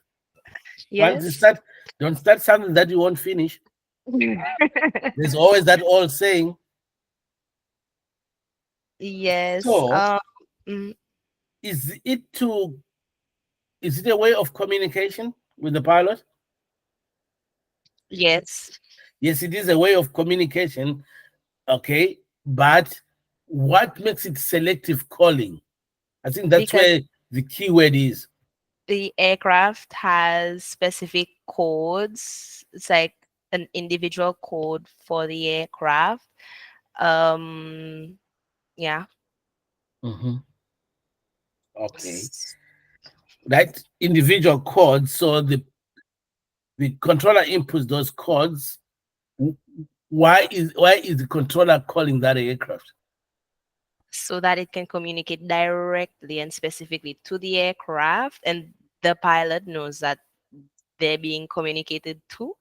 you Yes. start, don't start something that you won't finish. There's always that old saying. Yes. So, is it a way of communication with the pilot? Yes. Yes, it is a way of communication. Okay, but what makes it selective calling? I think that's Because where the key word is. the aircraft has specific codes. It's like an individual code for the aircraft. Yeah. Mhm. Okay, that individual codes. So the controller inputs those codes. Why is the controller calling that aircraft? So that it can communicate directly and specifically to the aircraft, and the pilot knows that they're being communicated to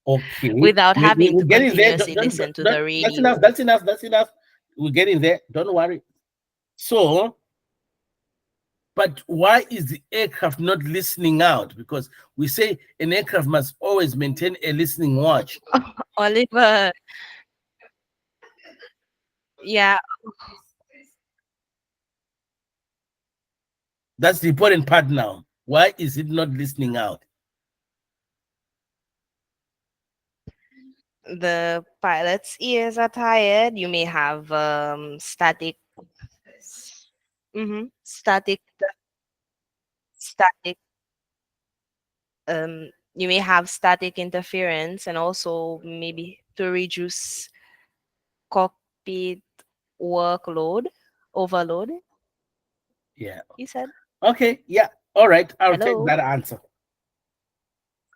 Okay, without having we're to getting there. continuously listen to the That's enough. radio. That's enough. That's enough. We're getting there. Don't worry. So, but why is the aircraft not listening out? Because we say an aircraft must always maintain a listening watch. Oliver, yeah, That's the important part now. Why is it not listening out? the pilot's ears are tired. You may have static, static, static. You may have static interference, and also maybe to reduce cockpit workload, overload. Yeah. You said Okay. Yeah. All right. I'll take hello, that answer.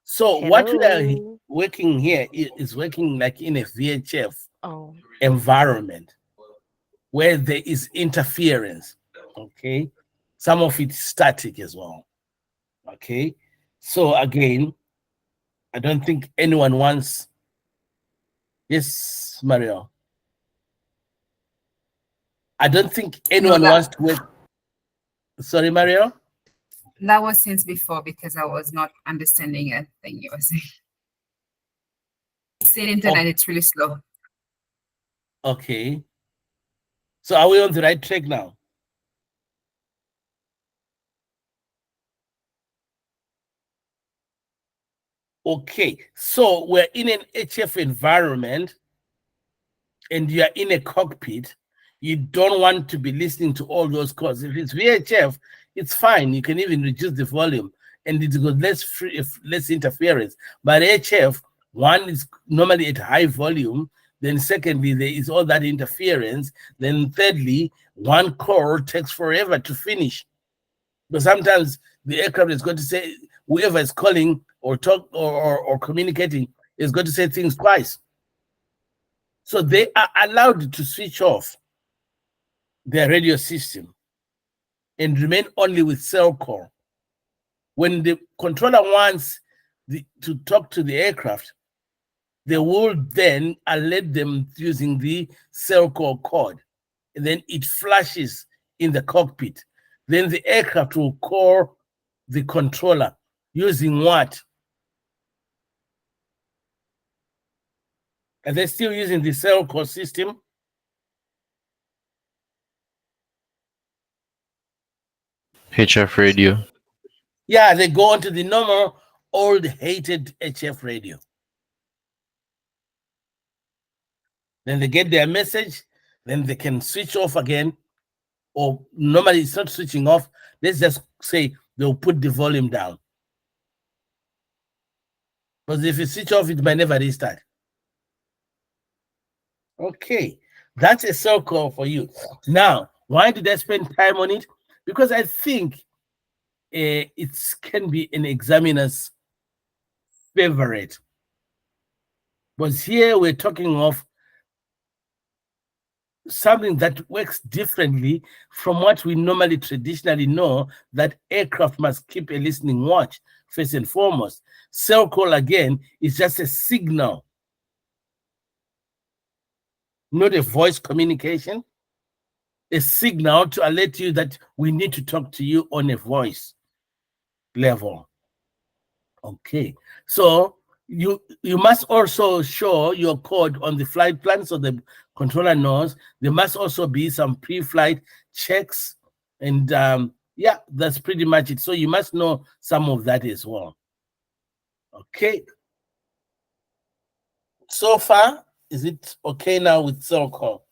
So what we are hello. working here is working like in a VHF Oh, environment where there is interference. Okay. Some of it's static as well. Okay. So again, I don't think anyone wants. Yes, Mario. I don't think No, anyone wants to work. Sorry, Mario. that was since before because I was not understanding a thing you were saying. State internet, it's really slow. Okay. So are we on the right track now? Okay. So we're in an HF environment and you're in a cockpit. You don't want to be listening to all those calls. If it's VHF, it's fine. You can even reduce the volume and it's got less interference. But HF, one is normally at high volume. Then secondly, there is all that interference. Then thirdly, one call takes forever to finish. But sometimes the aircraft is going to say, whoever is calling or or communicating is going to say things twice. So they are allowed to switch off their radio system and remain only with cell call. When the controller wants to talk to the aircraft, they will then alert them using the cell call code. And then it flashes in the cockpit. Then the aircraft will call the controller using what? Are they still using the cell call system? HF radio. Yeah, they go onto the normal old hated HF radio. Then they get their message, then they can switch off again. Or normally it's not switching off. Let's just say they'll put the volume down. Because if you switch off, it might never restart. Okay, that's a cell call for you. Now, why did I spend time on it? Because I think it can be an examiner's favorite. But here we're talking of something that works differently from what we normally traditionally know, that aircraft must keep a listening watch first and foremost. Cell call again is just a signal, not a voice communication, a signal to alert you that we need to talk to you on a voice level. Okay, so you must also show your code on the flight plan so the controller knows. There must also be some pre-flight checks, and yeah, that's pretty much it. So you must know some of that as well. Okay, So far, is it okay now with cell call?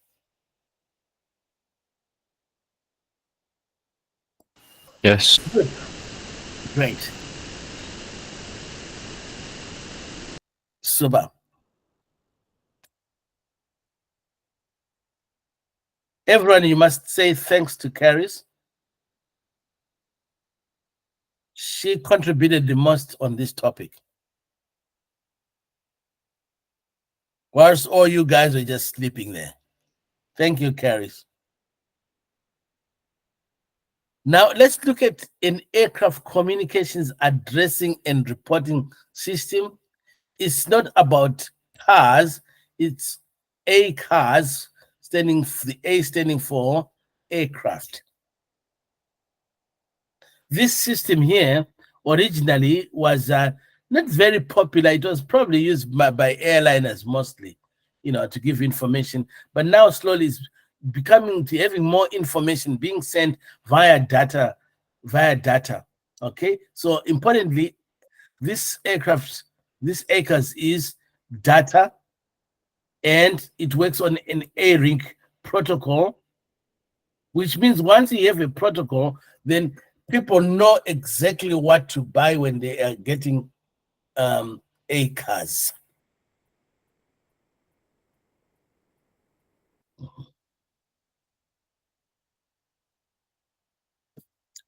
Yes. Great. Super. Everyone, you must say thanks to Caris. She contributed the most on this topic. Whilst all you guys were just sleeping there. Thank you, Caris. Now let's look at an aircraft communications addressing and reporting system. It's not about cars, it's ACARS, the A standing for aircraft. This system here originally was not very popular. It was probably used by airliners mostly, to give information. But now slowly it's becoming to having more information being sent via data. Okay. So importantly, this ACARS is data, and it works on an ARINC protocol, which means once you have a protocol, then people know exactly what to buy when they are getting ACARS.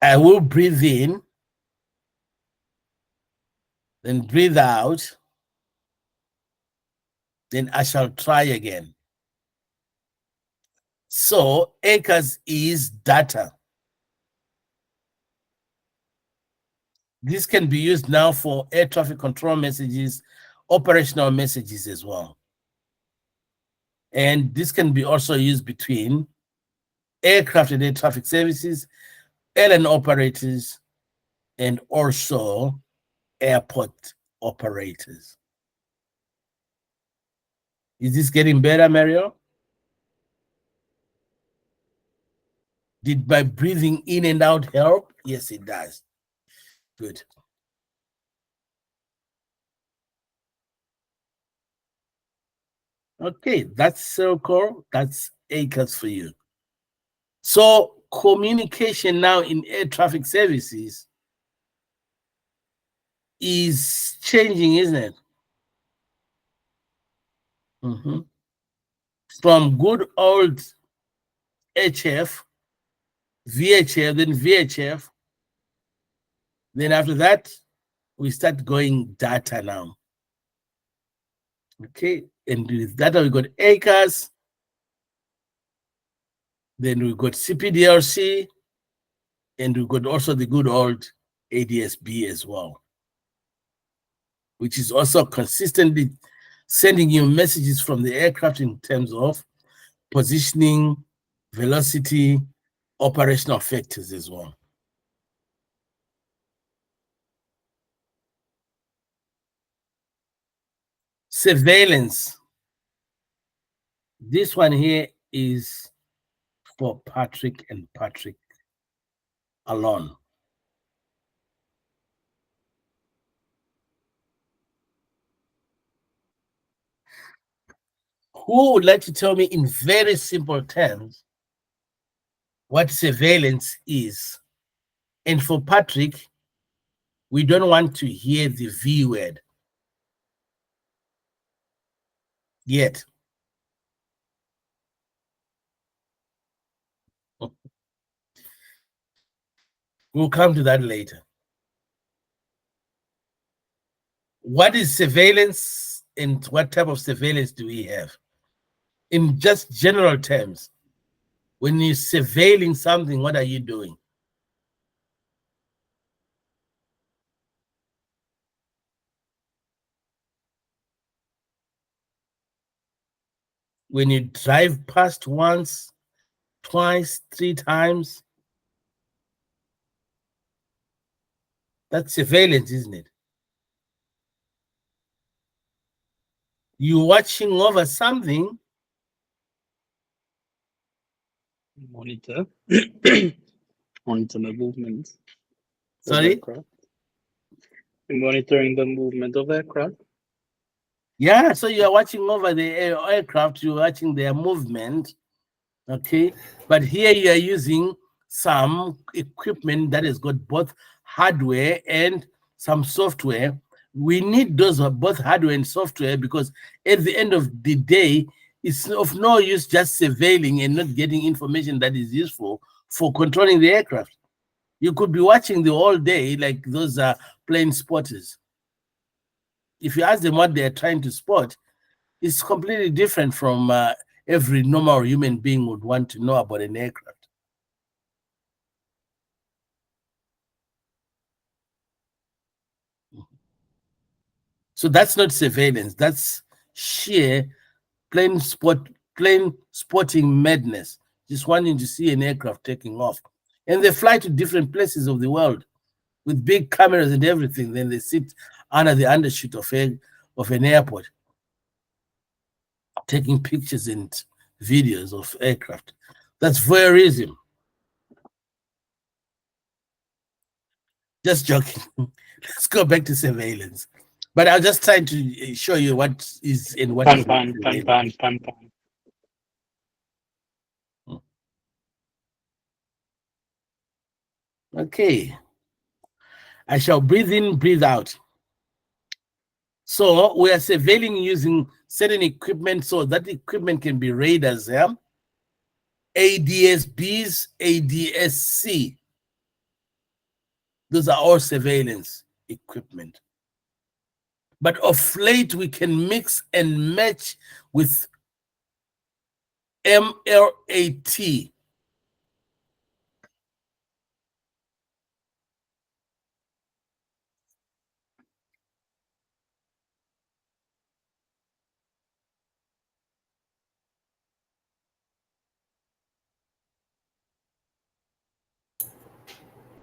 I will breathe in, then breathe out, then I shall try again. So ACARS is data. This can be used now for air traffic control messages, operational messages as well. And this can be also used between aircraft and air traffic services, airline operators, and also airport operators. Is this getting better, Mario? Did my breathing in and out help? Yes, it does. Good. Okay, that's circle. That's ACARS for you. So communication now in air traffic services is changing, isn't it? From good old HF, VHF, then VHF. Then after that, we start going data now. Okay, and with data we got ACARS, then we got CPDRC, and we got also the good old ADSB as well, which is also consistently sending you messages from the aircraft in terms of positioning, velocity, operational factors as well. Surveillance. This one here is for Patrick and Patrick alone. Who would like to tell me in very simple terms what surveillance is? And for Patrick, we don't want to hear the V word yet. We'll come to that later. What is surveillance and what type of surveillance do we have? In just general terms, when you're surveilling something, what are you doing? When you drive past once, twice, 3 times, that's surveillance, isn't it? You're watching over something. Monitor. Monitor the movement. of Sorry? aircraft. Monitoring the movement of aircraft. Yeah, so you are watching over the aircraft, you're watching their movement, okay? But here you are using some equipment that has got both hardware and some software. We need those both hardware and software because at the end of the day, it's of no use just surveilling and not getting information that is useful for controlling the aircraft. You could be watching the whole day like those plane spotters. If you ask them what they're trying to spot, it's completely different from every normal human being would want to know about an aircraft. So that's not surveillance. That's sheer plane spotting madness. Just wanting to see an aircraft taking off. And they fly to different places of the world with big cameras and everything. Then they sit under the undershoot of an airport, taking pictures and videos of aircraft. That's voyeurism. Just joking. Let's go back to surveillance. But I'll just try to show you what is and what is not surveillance. Okay. I shall breathe in, breathe out. So we are surveilling using certain equipment. So that equipment can be radars, yeah? ADS-Bs, ADS-C. Those are all surveillance equipment. But of late, we can mix and match with MLAT.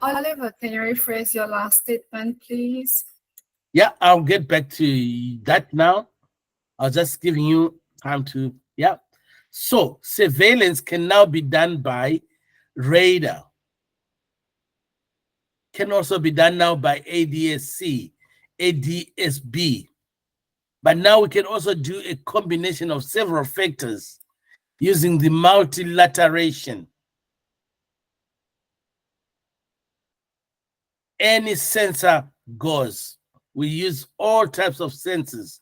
Oliver, can you rephrase your last statement, please? Yeah, I'll get back to that now. I was just giving you time to, yeah. So surveillance can now be done by radar. Can also be done now by ADS-C, ADS-B. But now we can also do a combination of several factors using the multilateration. Any sensor goes. We use all types of sensors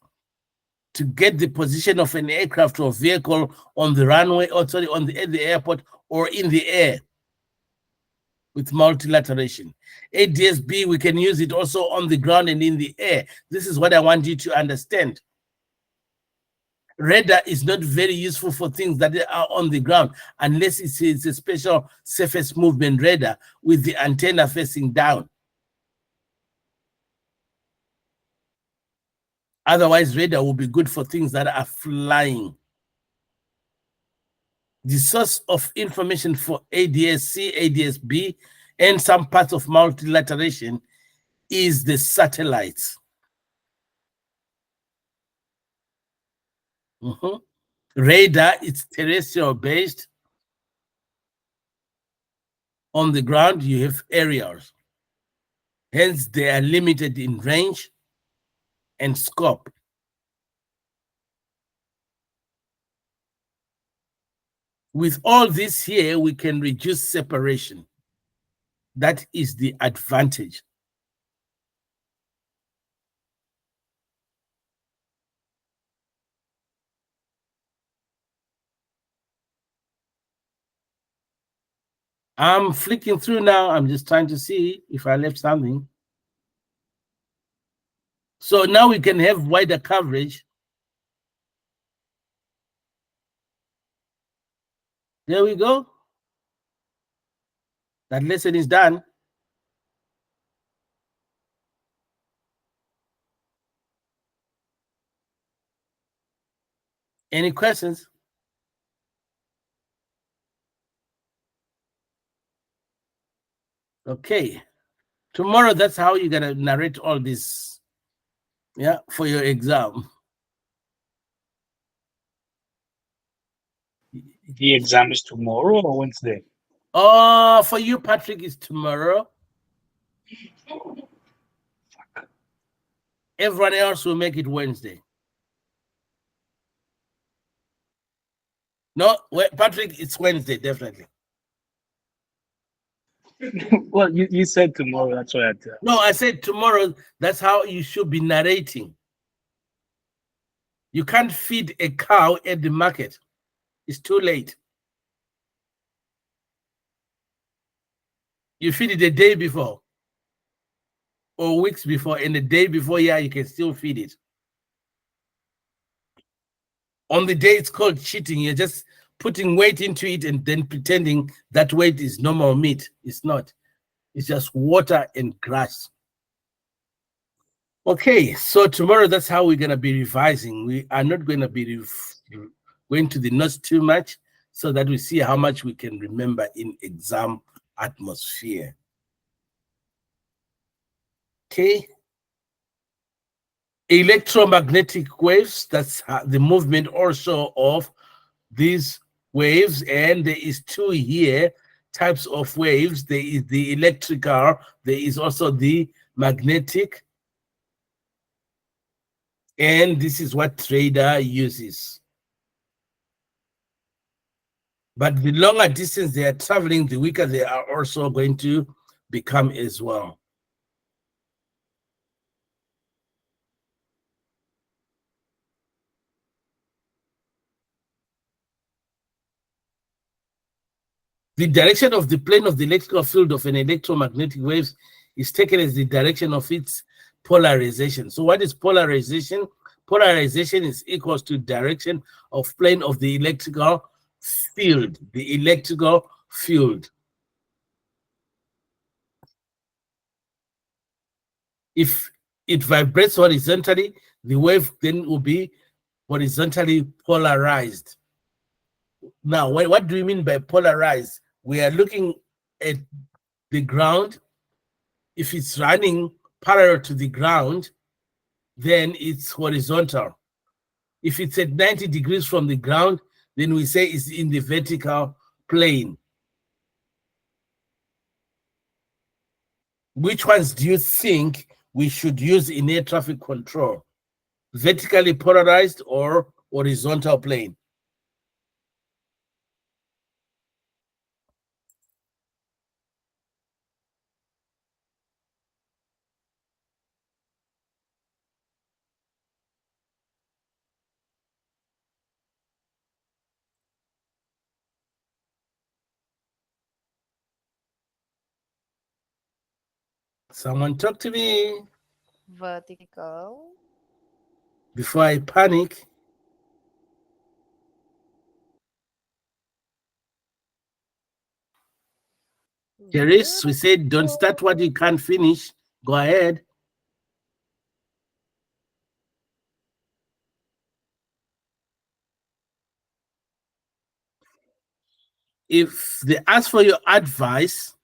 to get the position of an aircraft or vehicle on the runway, or sorry, at the airport or in the air with multilateration. ADS-B, we can use it also on the ground and in the air. This is what I want you to understand. Radar is not very useful for things that are on the ground unless it's a special surface movement radar with the antenna facing down. Otherwise, radar will be good for things that are flying. The source of information for ADS-C, ADS-B, and some parts of multilateration is the satellites. Radar is terrestrial based. On the ground, you have aerials. Hence, they are limited in range and scope. With all this here, we can reduce separation. That is the advantage. I'm flicking through now. I'm just trying to see if I left something. So now we can have wider coverage. There we go. That lesson is done. Any questions? Okay. Tomorrow, that's how you're going to narrate all this, yeah, for your exam. The exam is tomorrow or Wednesday? Oh, for you, Patrick, it's tomorrow. Fuck. Everyone else will make it Wednesday. No, Patrick, it's Wednesday, definitely. Well, you said tomorrow. That's why No, I said tomorrow. That's how you should be narrating. You can't feed a cow at the market. It's too late. You feed it the day before or weeks before, and the day before, yeah, you can still feed it. On the day, it's called cheating. You're just putting weight into it and then pretending that weight is normal meat. It's not. It's just water and grass. Okay, so tomorrow, that's how we're going to be revising. We are not going to be going to the notes too much so that we see how much we can remember in exam atmosphere. Okay. Electromagnetic waves, that's the movement also of these waves. And there is two here types of waves. There is the electrical, there is also the magnetic. And this is what trader uses. But the longer distance they are traveling, the weaker they are also going to become as well. The direction of the plane of the electrical field of an electromagnetic wave is taken as the direction of its polarization. So what is polarization? Polarization is equals to direction of plane of the electrical field, the electrical field. If it vibrates horizontally, the wave then will be horizontally polarized. Now, what do we mean by polarized? We are looking at the ground. If it's running parallel to the ground, then it's horizontal. If it's at 90 degrees from the ground, then we say it's in the vertical plane. Which ones do you think we should use in air traffic control? Vertically polarized or horizontal plane? Someone talk to me Vertical. before I panic. Teresa, we said don't start what you can't finish. Go ahead. If they ask for your advice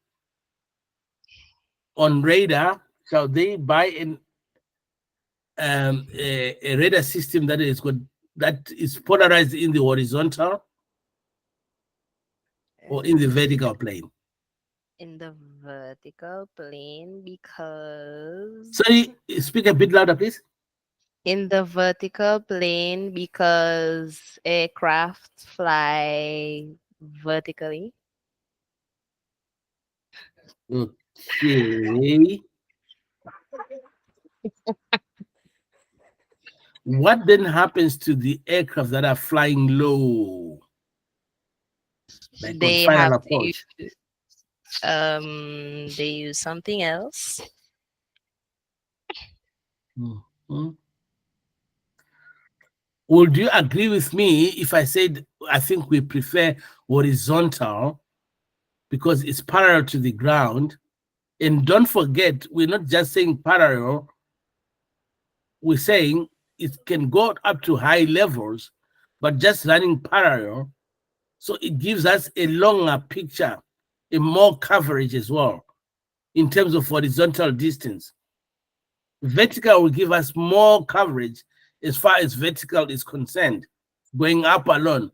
on radar, shall they buy a radar system that is polarized in the horizontal or in the vertical plane? In the vertical plane, because Sorry, speak a bit louder, please. in the vertical plane because aircraft fly vertically. Okay. What then happens to the aircraft that are flying low? Like on They final have to approach. they use something else. Mhm. Would you agree with me if I said I think we prefer horizontal because it's parallel to the ground? And don't forget, we're not just saying parallel, we're saying it can go up to high levels, but just running parallel. So it gives us a longer picture, a more coverage as well in terms of horizontal distance. Vertical will give us more coverage as far as vertical is concerned, going up alone.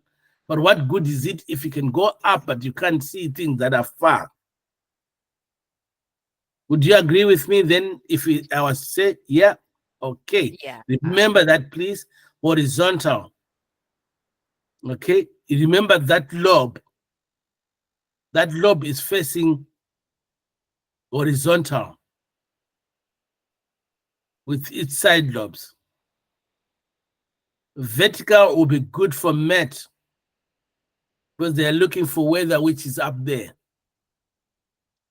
But what good is it if you can go up, but you can't see things that are far? Would you agree with me then if I was to say, yeah, okay. Yeah. Remember that, please, horizontal. Okay, remember that lobe is facing horizontal with its side lobes. Vertical will be good for MET because they are looking for weather which is up there.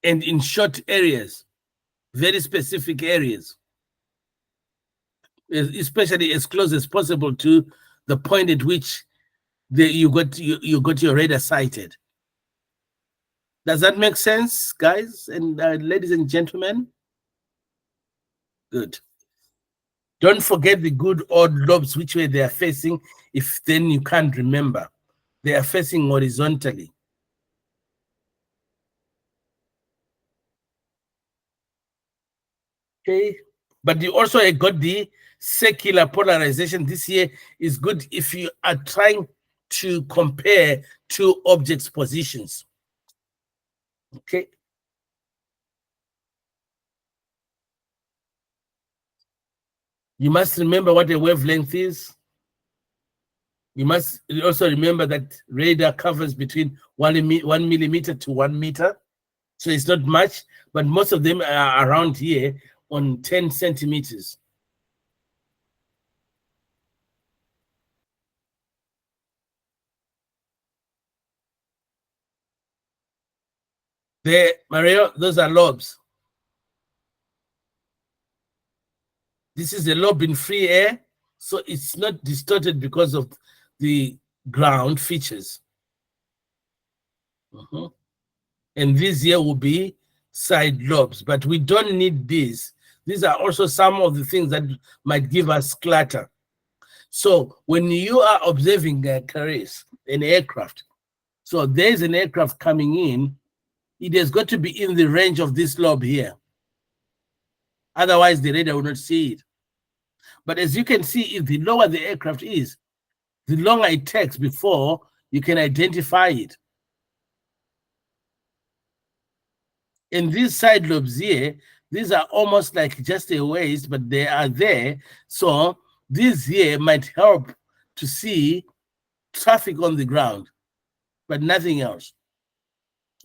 And in short areas, very specific areas, especially as close as possible to the point at which you got your radar sighted. Does that make sense, guys and ladies and gentlemen? Good. Don't forget the good odd lobes which way they are facing, if then you can't remember. They are facing horizontally. Okay, but you also got the circular polarization. This here is good if you are trying to compare two objects' positions. Okay. You must remember what a wavelength is. You must also remember that radar covers between 1 millimeter to 1 meter. So it's not much, but most of them are around here on 10 centimeters. There, Mario, those are lobes. This is a lobe in free air, so it's not distorted because of the ground features. And these here will be side lobes, but we don't need these. These are also some of the things that might give us clutter. So when you are observing an aircraft, so there's an aircraft coming in, it has got to be in the range of this lobe here. Otherwise, the radar will not see it. But as you can see, if the lower the aircraft is, the longer it takes before you can identify it. And these side lobes here, these are almost like just a waist, but they are there. So these here might help to see traffic on the ground, but nothing else.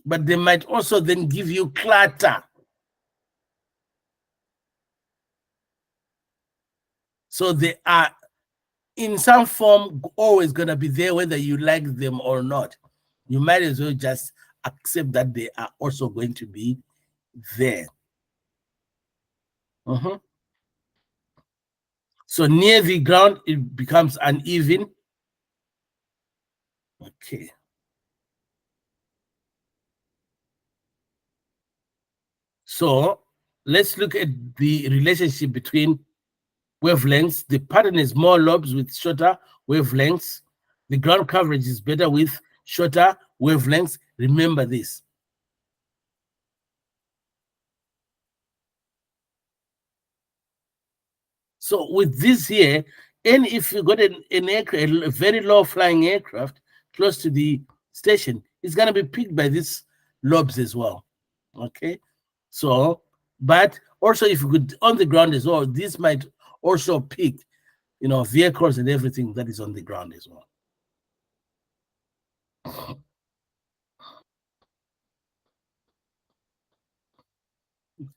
But they might also then give you clutter. So they are in some form always going to be there, whether you like them or not. You might as well just accept that they are also going to be there. So near the ground, it becomes uneven. Okay. So let's look at the relationship between wavelengths. The pattern is more lobes with shorter wavelengths. The ground coverage is better with shorter wavelengths. Remember this. So with this here, and if you got an aircraft, a very low flying aircraft close to the station, it's going to be picked by these lobes as well. Okay. So, but also if you could on the ground as well, this might also pick, vehicles and everything that is on the ground as well.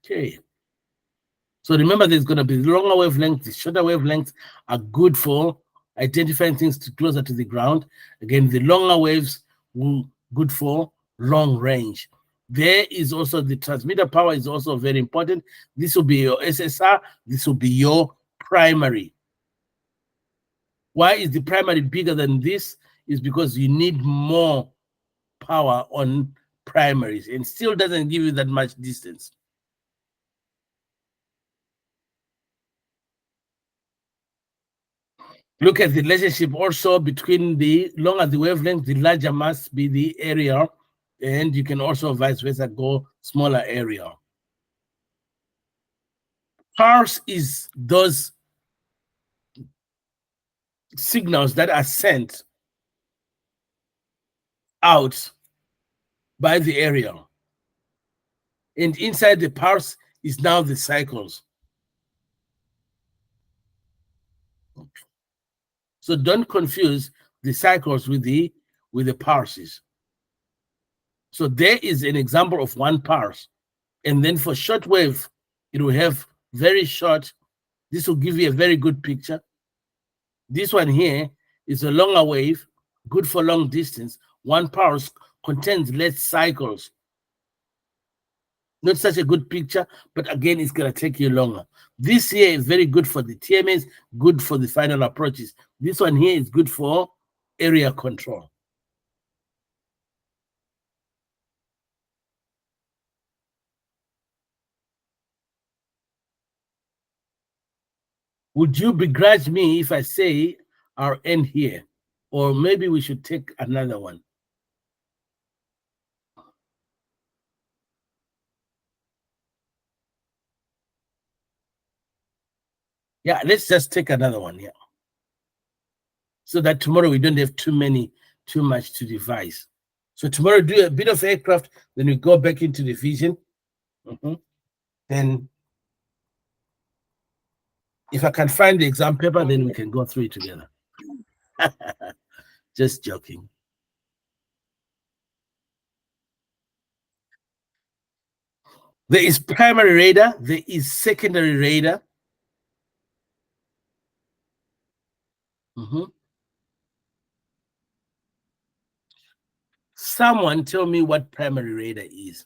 Okay. So remember, there's going to be longer wavelengths. The shorter wavelengths are good for identifying things closer to the ground. Again, the longer waves will good for long range. There is also the transmitter power is also very important. This will be your SSR. This will be your primary. Why is the primary bigger than this? Is because you need more power on primaries and still doesn't give you that much distance. Look at the relationship also between the longer the wavelength, the larger must be the area, and you can also vice versa go smaller area. Pulse is those signals that are sent out by the area. And inside the pulse is now the cycles. So don't confuse the cycles with the with the parses. So there is an example of one parse. And then for shortwave, it will have very short. This will give you a very good picture. This one here is a longer wave, good for long distance. One parse contains less cycles. Not such a good picture, but again, it's going to take you longer. This here is very good for the TMS, good for the final approaches. This one here is good for area control. Would you begrudge me if I say our end here? Or maybe we should take another one. Yeah, let's just take another one here. So that tomorrow we don't have too much to devise. So tomorrow do a bit of aircraft, then we go back into the vision. Then if I can find the exam paper, then we can go through it together. Just joking. There is primary radar, there is secondary radar. Someone tell me what primary radar is.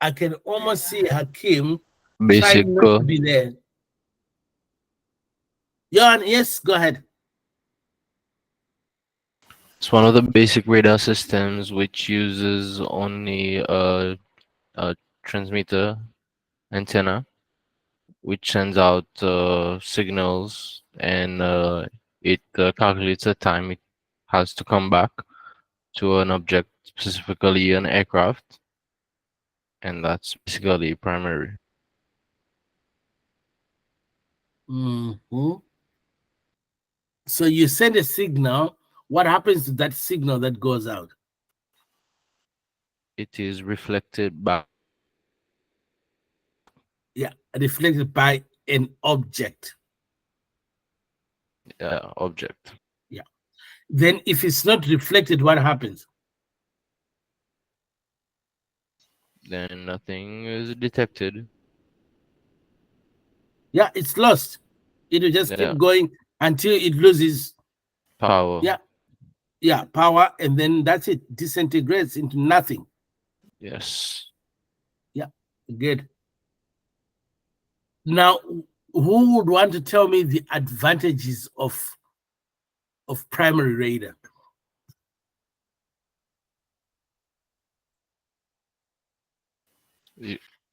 I can almost see Hakim Basic. trying not to be there. Jan, yes, go ahead. It's one of the basic radar systems which uses only a transmitter antenna, which sends out signals, and it calculates the time it has to come back to an object, specifically an aircraft, and that's basically primary. So you send a signal. What happens to that signal that goes out? It is reflected by Reflected by an object. Object. Yeah. Then if it's not reflected, what happens? Then nothing is detected. Yeah, it's lost. It will just keep going until it loses power. Yeah, power, and then that's it. Disintegrates into nothing. Yes. Yeah, good. Now, who would want to tell me the advantages of primary radar?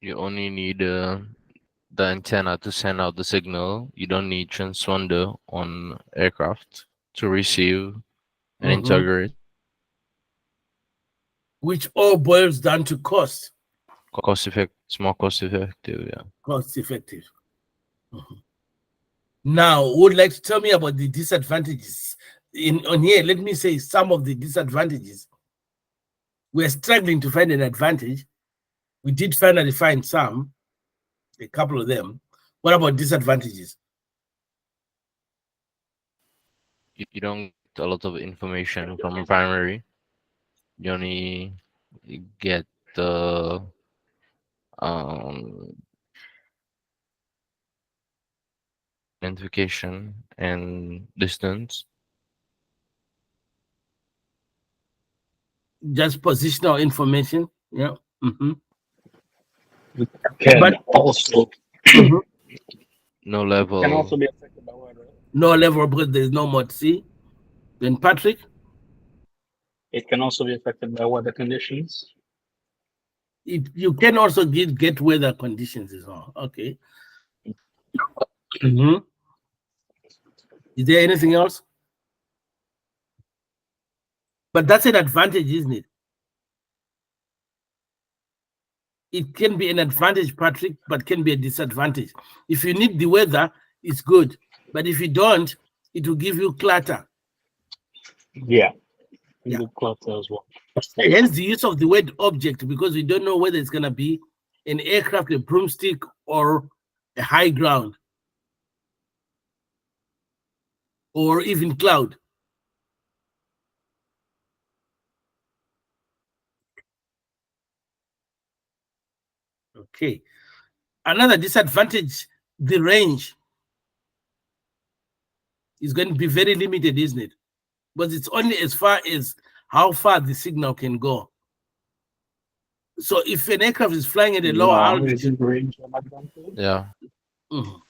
You only need the antenna to send out the signal. You don't need transponder on aircraft to receive and integrate. Which all boils down to cost. It's more cost effective, yeah. Cost effective. Now, would like to tell me about the disadvantages? On here, let me say some of the disadvantages. We're struggling to find an advantage. We did finally find some, a couple of them. What about disadvantages? You don't get a lot of information from primary. You only get the identification and distance. Just positional information. Yeah. Can also no level. Can also be affected by weather. No level because there's no mod C. Then Patrick? It can also be affected by weather conditions. You can also get weather conditions as well. Okay. Is there anything else? But that's an advantage, isn't it? it can be an advantage, Patrick, but can be a disadvantage. If you need the weather, it's good. But if you don't, it will give you clutter. Yeah. Yeah. The clutter as well. Hence the use of the word object, because we don't know whether it's going to be an aircraft, a broomstick, or a high ground, or even cloud. Okay. Another disadvantage, the range is going to be very limited, isn't it? But it's only as far as how far the signal can go. So if an aircraft is flying at a lower No, is altitude, it range an advantage? Yeah. Mhm.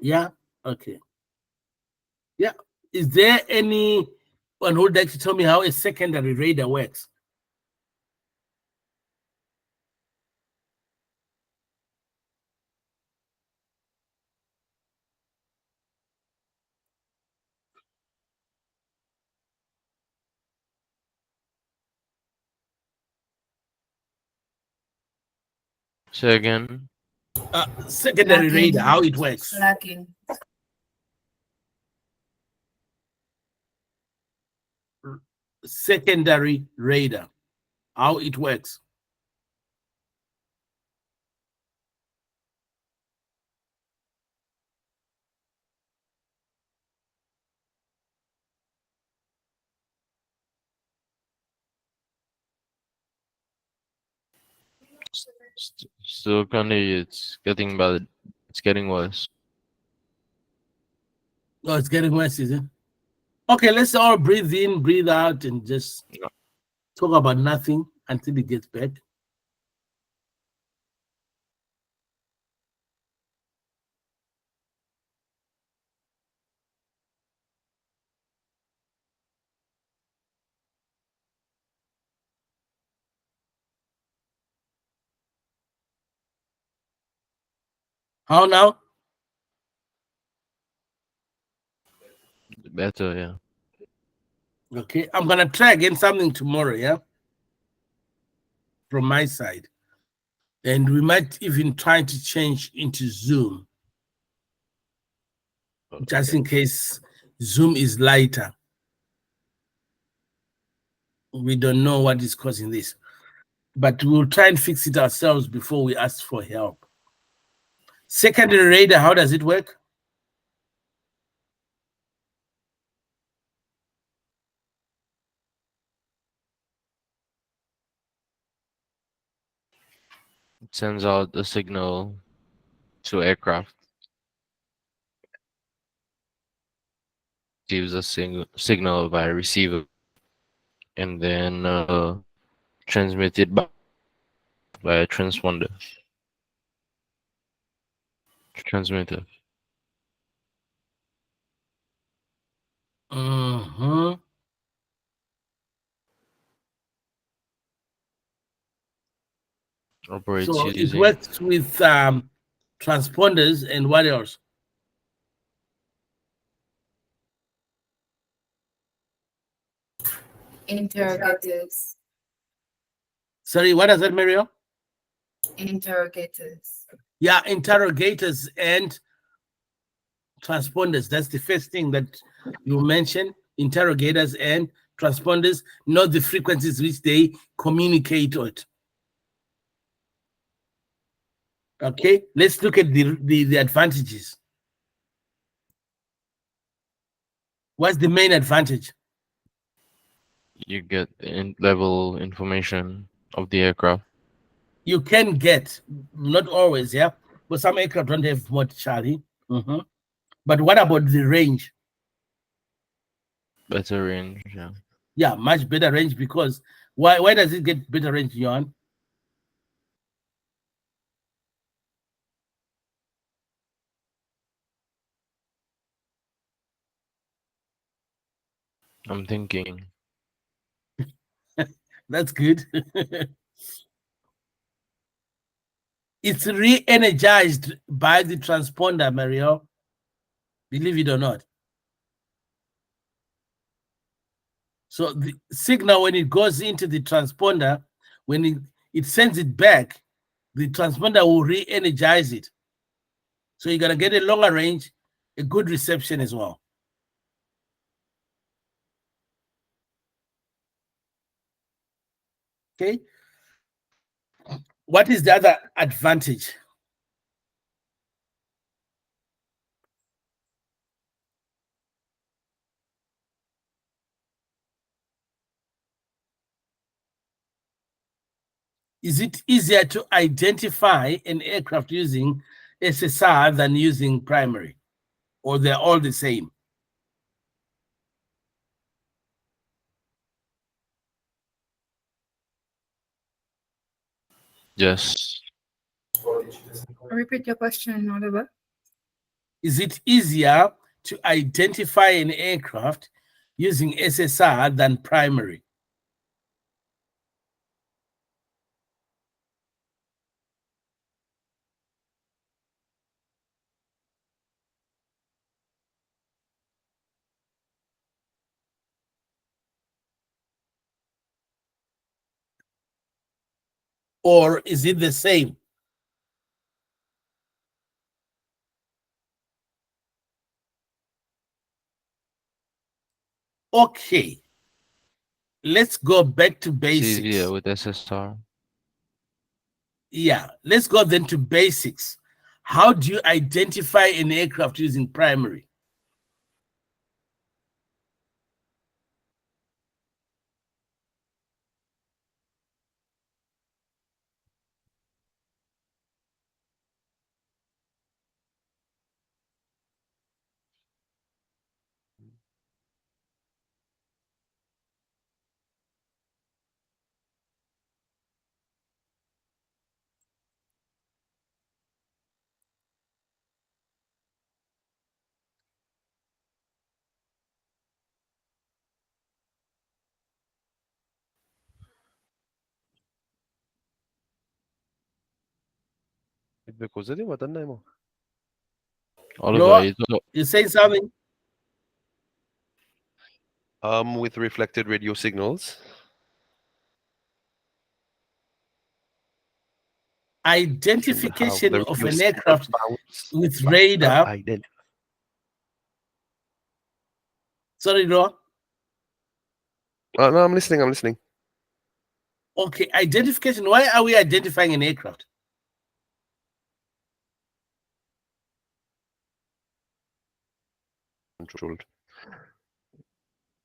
Yeah, okay. Yeah. Is there anyone who would like to tell me how a secondary radar works? Say again. Secondary radar, how it works? Lagging. Secondary radar, how it works? Still kind of, it's getting bad. It's getting worse. Oh, it's getting worse, is it? Okay, let's all breathe in, breathe out, and just Yeah. talk about nothing until it gets back. How now? Better, yeah. Okay, I'm gonna try again something tomorrow, yeah, from my side, and we might even try to change into Zoom, just in case Zoom is lighter. We don't know what is causing this, but we'll try and fix it ourselves before we ask for help. Secondary radar, how does it work? It sends out a signal to aircraft. Gives a signal via receiver, and then transmitted by a transponder. Transmitter. Mm-hmm. Operates So it using works with transponders and what else? Interrogators. Sorry, what is that, Mario? Interrogators. Yeah, interrogators and transponders. That's the first thing that you mentioned. Interrogators and transponders, not the frequencies which they communicate with. Okay, let's look at the advantages. What's the main advantage? you get level information of the aircraft. You can get, not always, yeah, but some aircraft don't have much, Charlie. But what about the range? Better range, yeah. Yeah, much better range, because why does it get better range, Johan? I'm thinking. That's good. It's re-energized by the transponder, Mario. Believe it or not. So the signal, when it goes into the transponder, when it sends it back, the transponder will re-energize it. So you're gonna get a longer range, a good reception as well. Okay. What is the other advantage? Is it easier to identify an aircraft using SSR than using primary? Or they're all the same? Yes. Repeat your question, Oliver. Is it easier to identify an aircraft using SSR than primary? Or is it the same? Okay. Let's go back to It's basics. easier with SSR. Yeah, let's go then to basics. How do you identify an aircraft using primary? Oliver, Noah, you don't- you saying something? With reflected radio signals. Identification The of radio an signal aircraft bounce with back radar. Sorry, Noah. No, I'm listening. I'm listening. Okay, identification. Why are we identifying an aircraft? Controlled.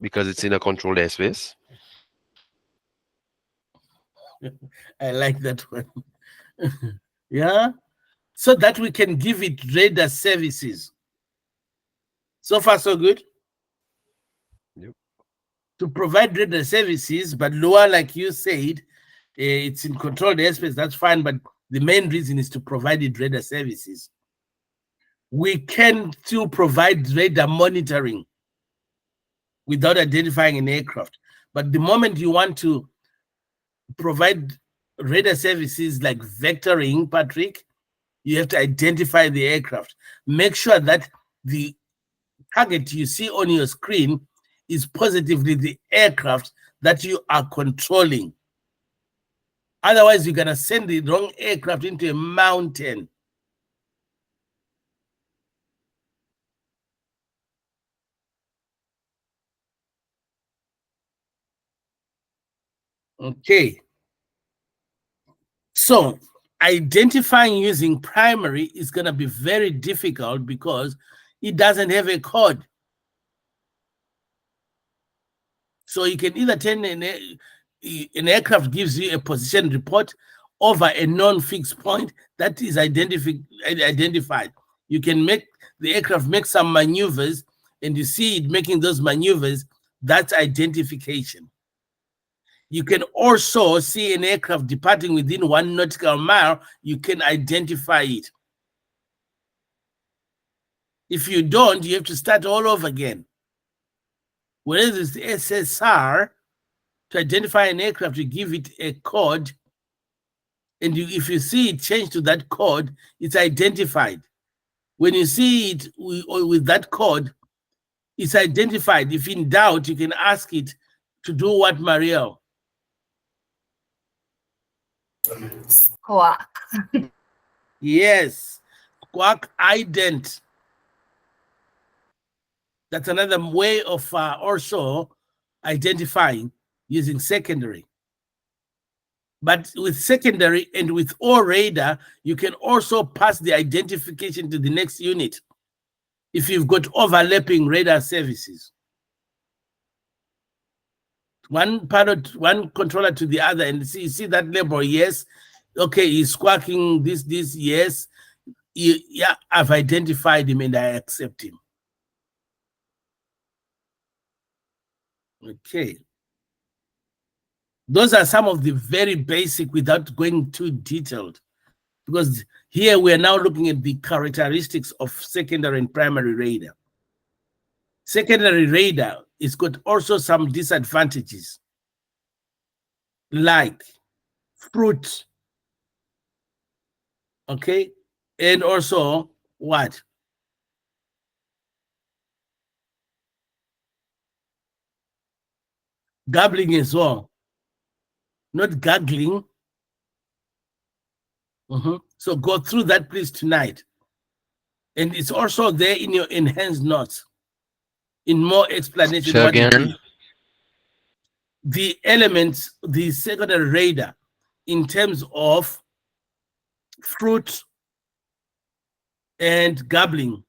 Because it's in a controlled airspace. I like that one. Yeah. So that we can give it radar services. So far, so good. Yep. To provide radar services, but lower, like you said, it's in controlled airspace, that's fine, but the main reason is to provide it radar services. We can still provide radar monitoring without identifying an aircraft. But the moment you want to provide radar services like vectoring, Patrick, you have to identify the aircraft. Make sure that the target you see on your screen is positively the aircraft that you are controlling. Otherwise, you're going to send the wrong aircraft into a mountain. Okay. So identifying using primary is going to be very difficult because it doesn't have a code. So you can either turn an aircraft gives you a position report over a non-fixed point that is identified. You can make the aircraft make some maneuvers and you see it making those maneuvers, that's identification. You can also see an aircraft departing within 1 nautical mile, you can identify it. If you don't, you have to start all over again. Whereas it's the SSR, to identify an aircraft, you give it a code, and if you see it change to that code, it's identified. When you see it with that code, it's identified. If in doubt, you can ask it to do what, Marielle? Squawk. Yes, squawk ident. That's another way of also identifying using secondary. But with secondary and with all radar, you can also pass the identification to the next unit if you've got overlapping radar services. One pilot, one controller to the other, and see that label, yes, okay, he's squawking this, yes, yeah, I've identified him and I accept him. Okay. Those are some of the very basic without going too detailed, because here we're now looking at the characteristics of secondary and primary radar. Secondary radar is got also some disadvantages, like fruit, okay, and also what? Gabbling as well, not gaggling. So go through that please tonight. And it's also there in your enhanced notes, in more explanation. Say What it again? is. The elements, the secondary radar, in terms of fruit and gabbling.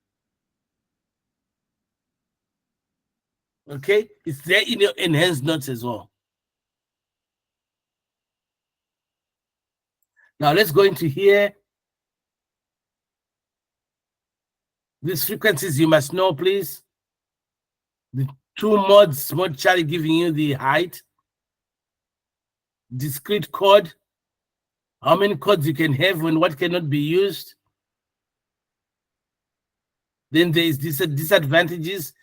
Okay, it's there in your enhanced notes as well. Now let's go into here. These frequencies you must know, please. The two modes, mode Charlie giving you the height, discrete code, how many codes you can have and what cannot be used. Then there is disadvantages.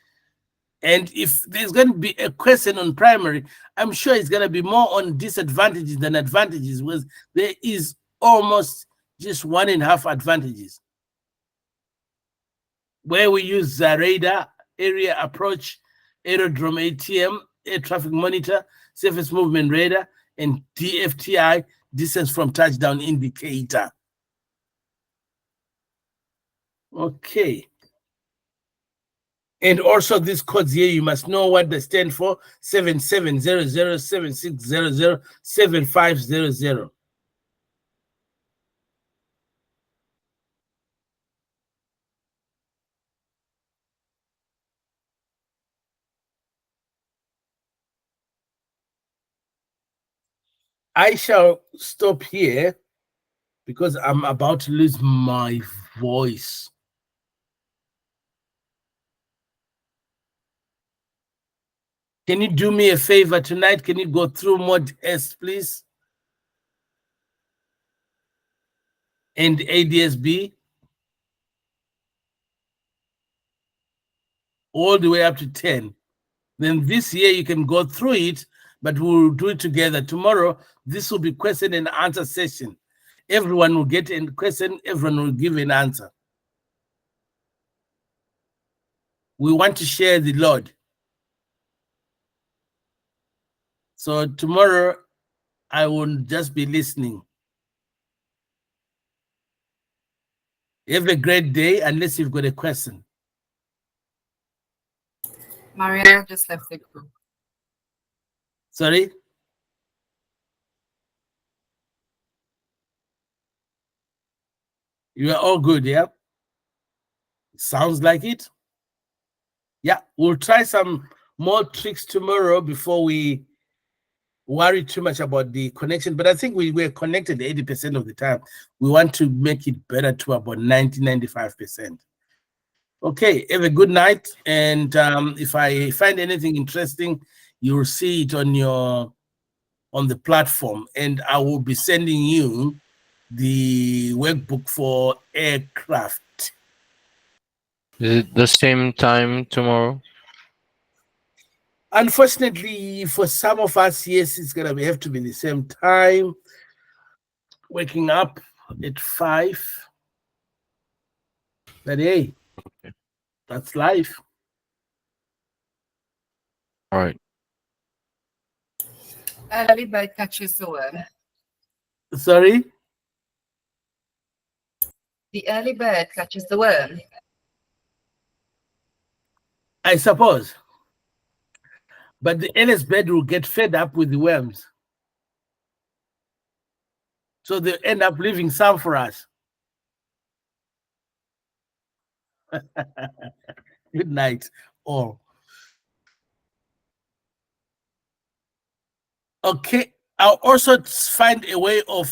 And if there's going to be a question on primary, I'm sure it's going to be more on disadvantages than advantages, because there is almost just 1.5 advantages. Where we use radar, area approach, aerodrome ATM, air traffic monitor, surface movement radar, and DFTI, distance from touchdown indicator. Okay. And also these codes here, you must know what they stand for: 7700, 7600, 7500. I shall stop here because I'm about to lose my voice. Can you do me a favor tonight? Can you go through Mod S, please? And ADSB? All the way up to 10. Then this year you can go through it, but we'll do it together. Tomorrow, this will be question and answer session. Everyone will get a question, everyone will give an answer. We want to share the load. So tomorrow, I will just be listening. Have a great day, unless you've got a question. Maria just left the group. Sorry? You are all good, yeah? Sounds like it. Yeah, we'll try some more tricks tomorrow before we worry too much about the connection. But I think we're connected 80% of the time. We want to make it better to about 90-95%. Okay, have a good night. And if I find anything interesting, you'll see it on the platform. And I will be sending you the workbook for aircraft. Is it the same time tomorrow? Unfortunately, for some of us, yes, it's gonna have to be the same time. Waking up at 5. But hey, Okay. that's life. All right. Everybody catches the word. Sorry? The early bird catches the worm. I suppose. But the earliest bird will get fed up with the worms. So they end up leaving some for us. Good night, all. Okay, I'll also find a way of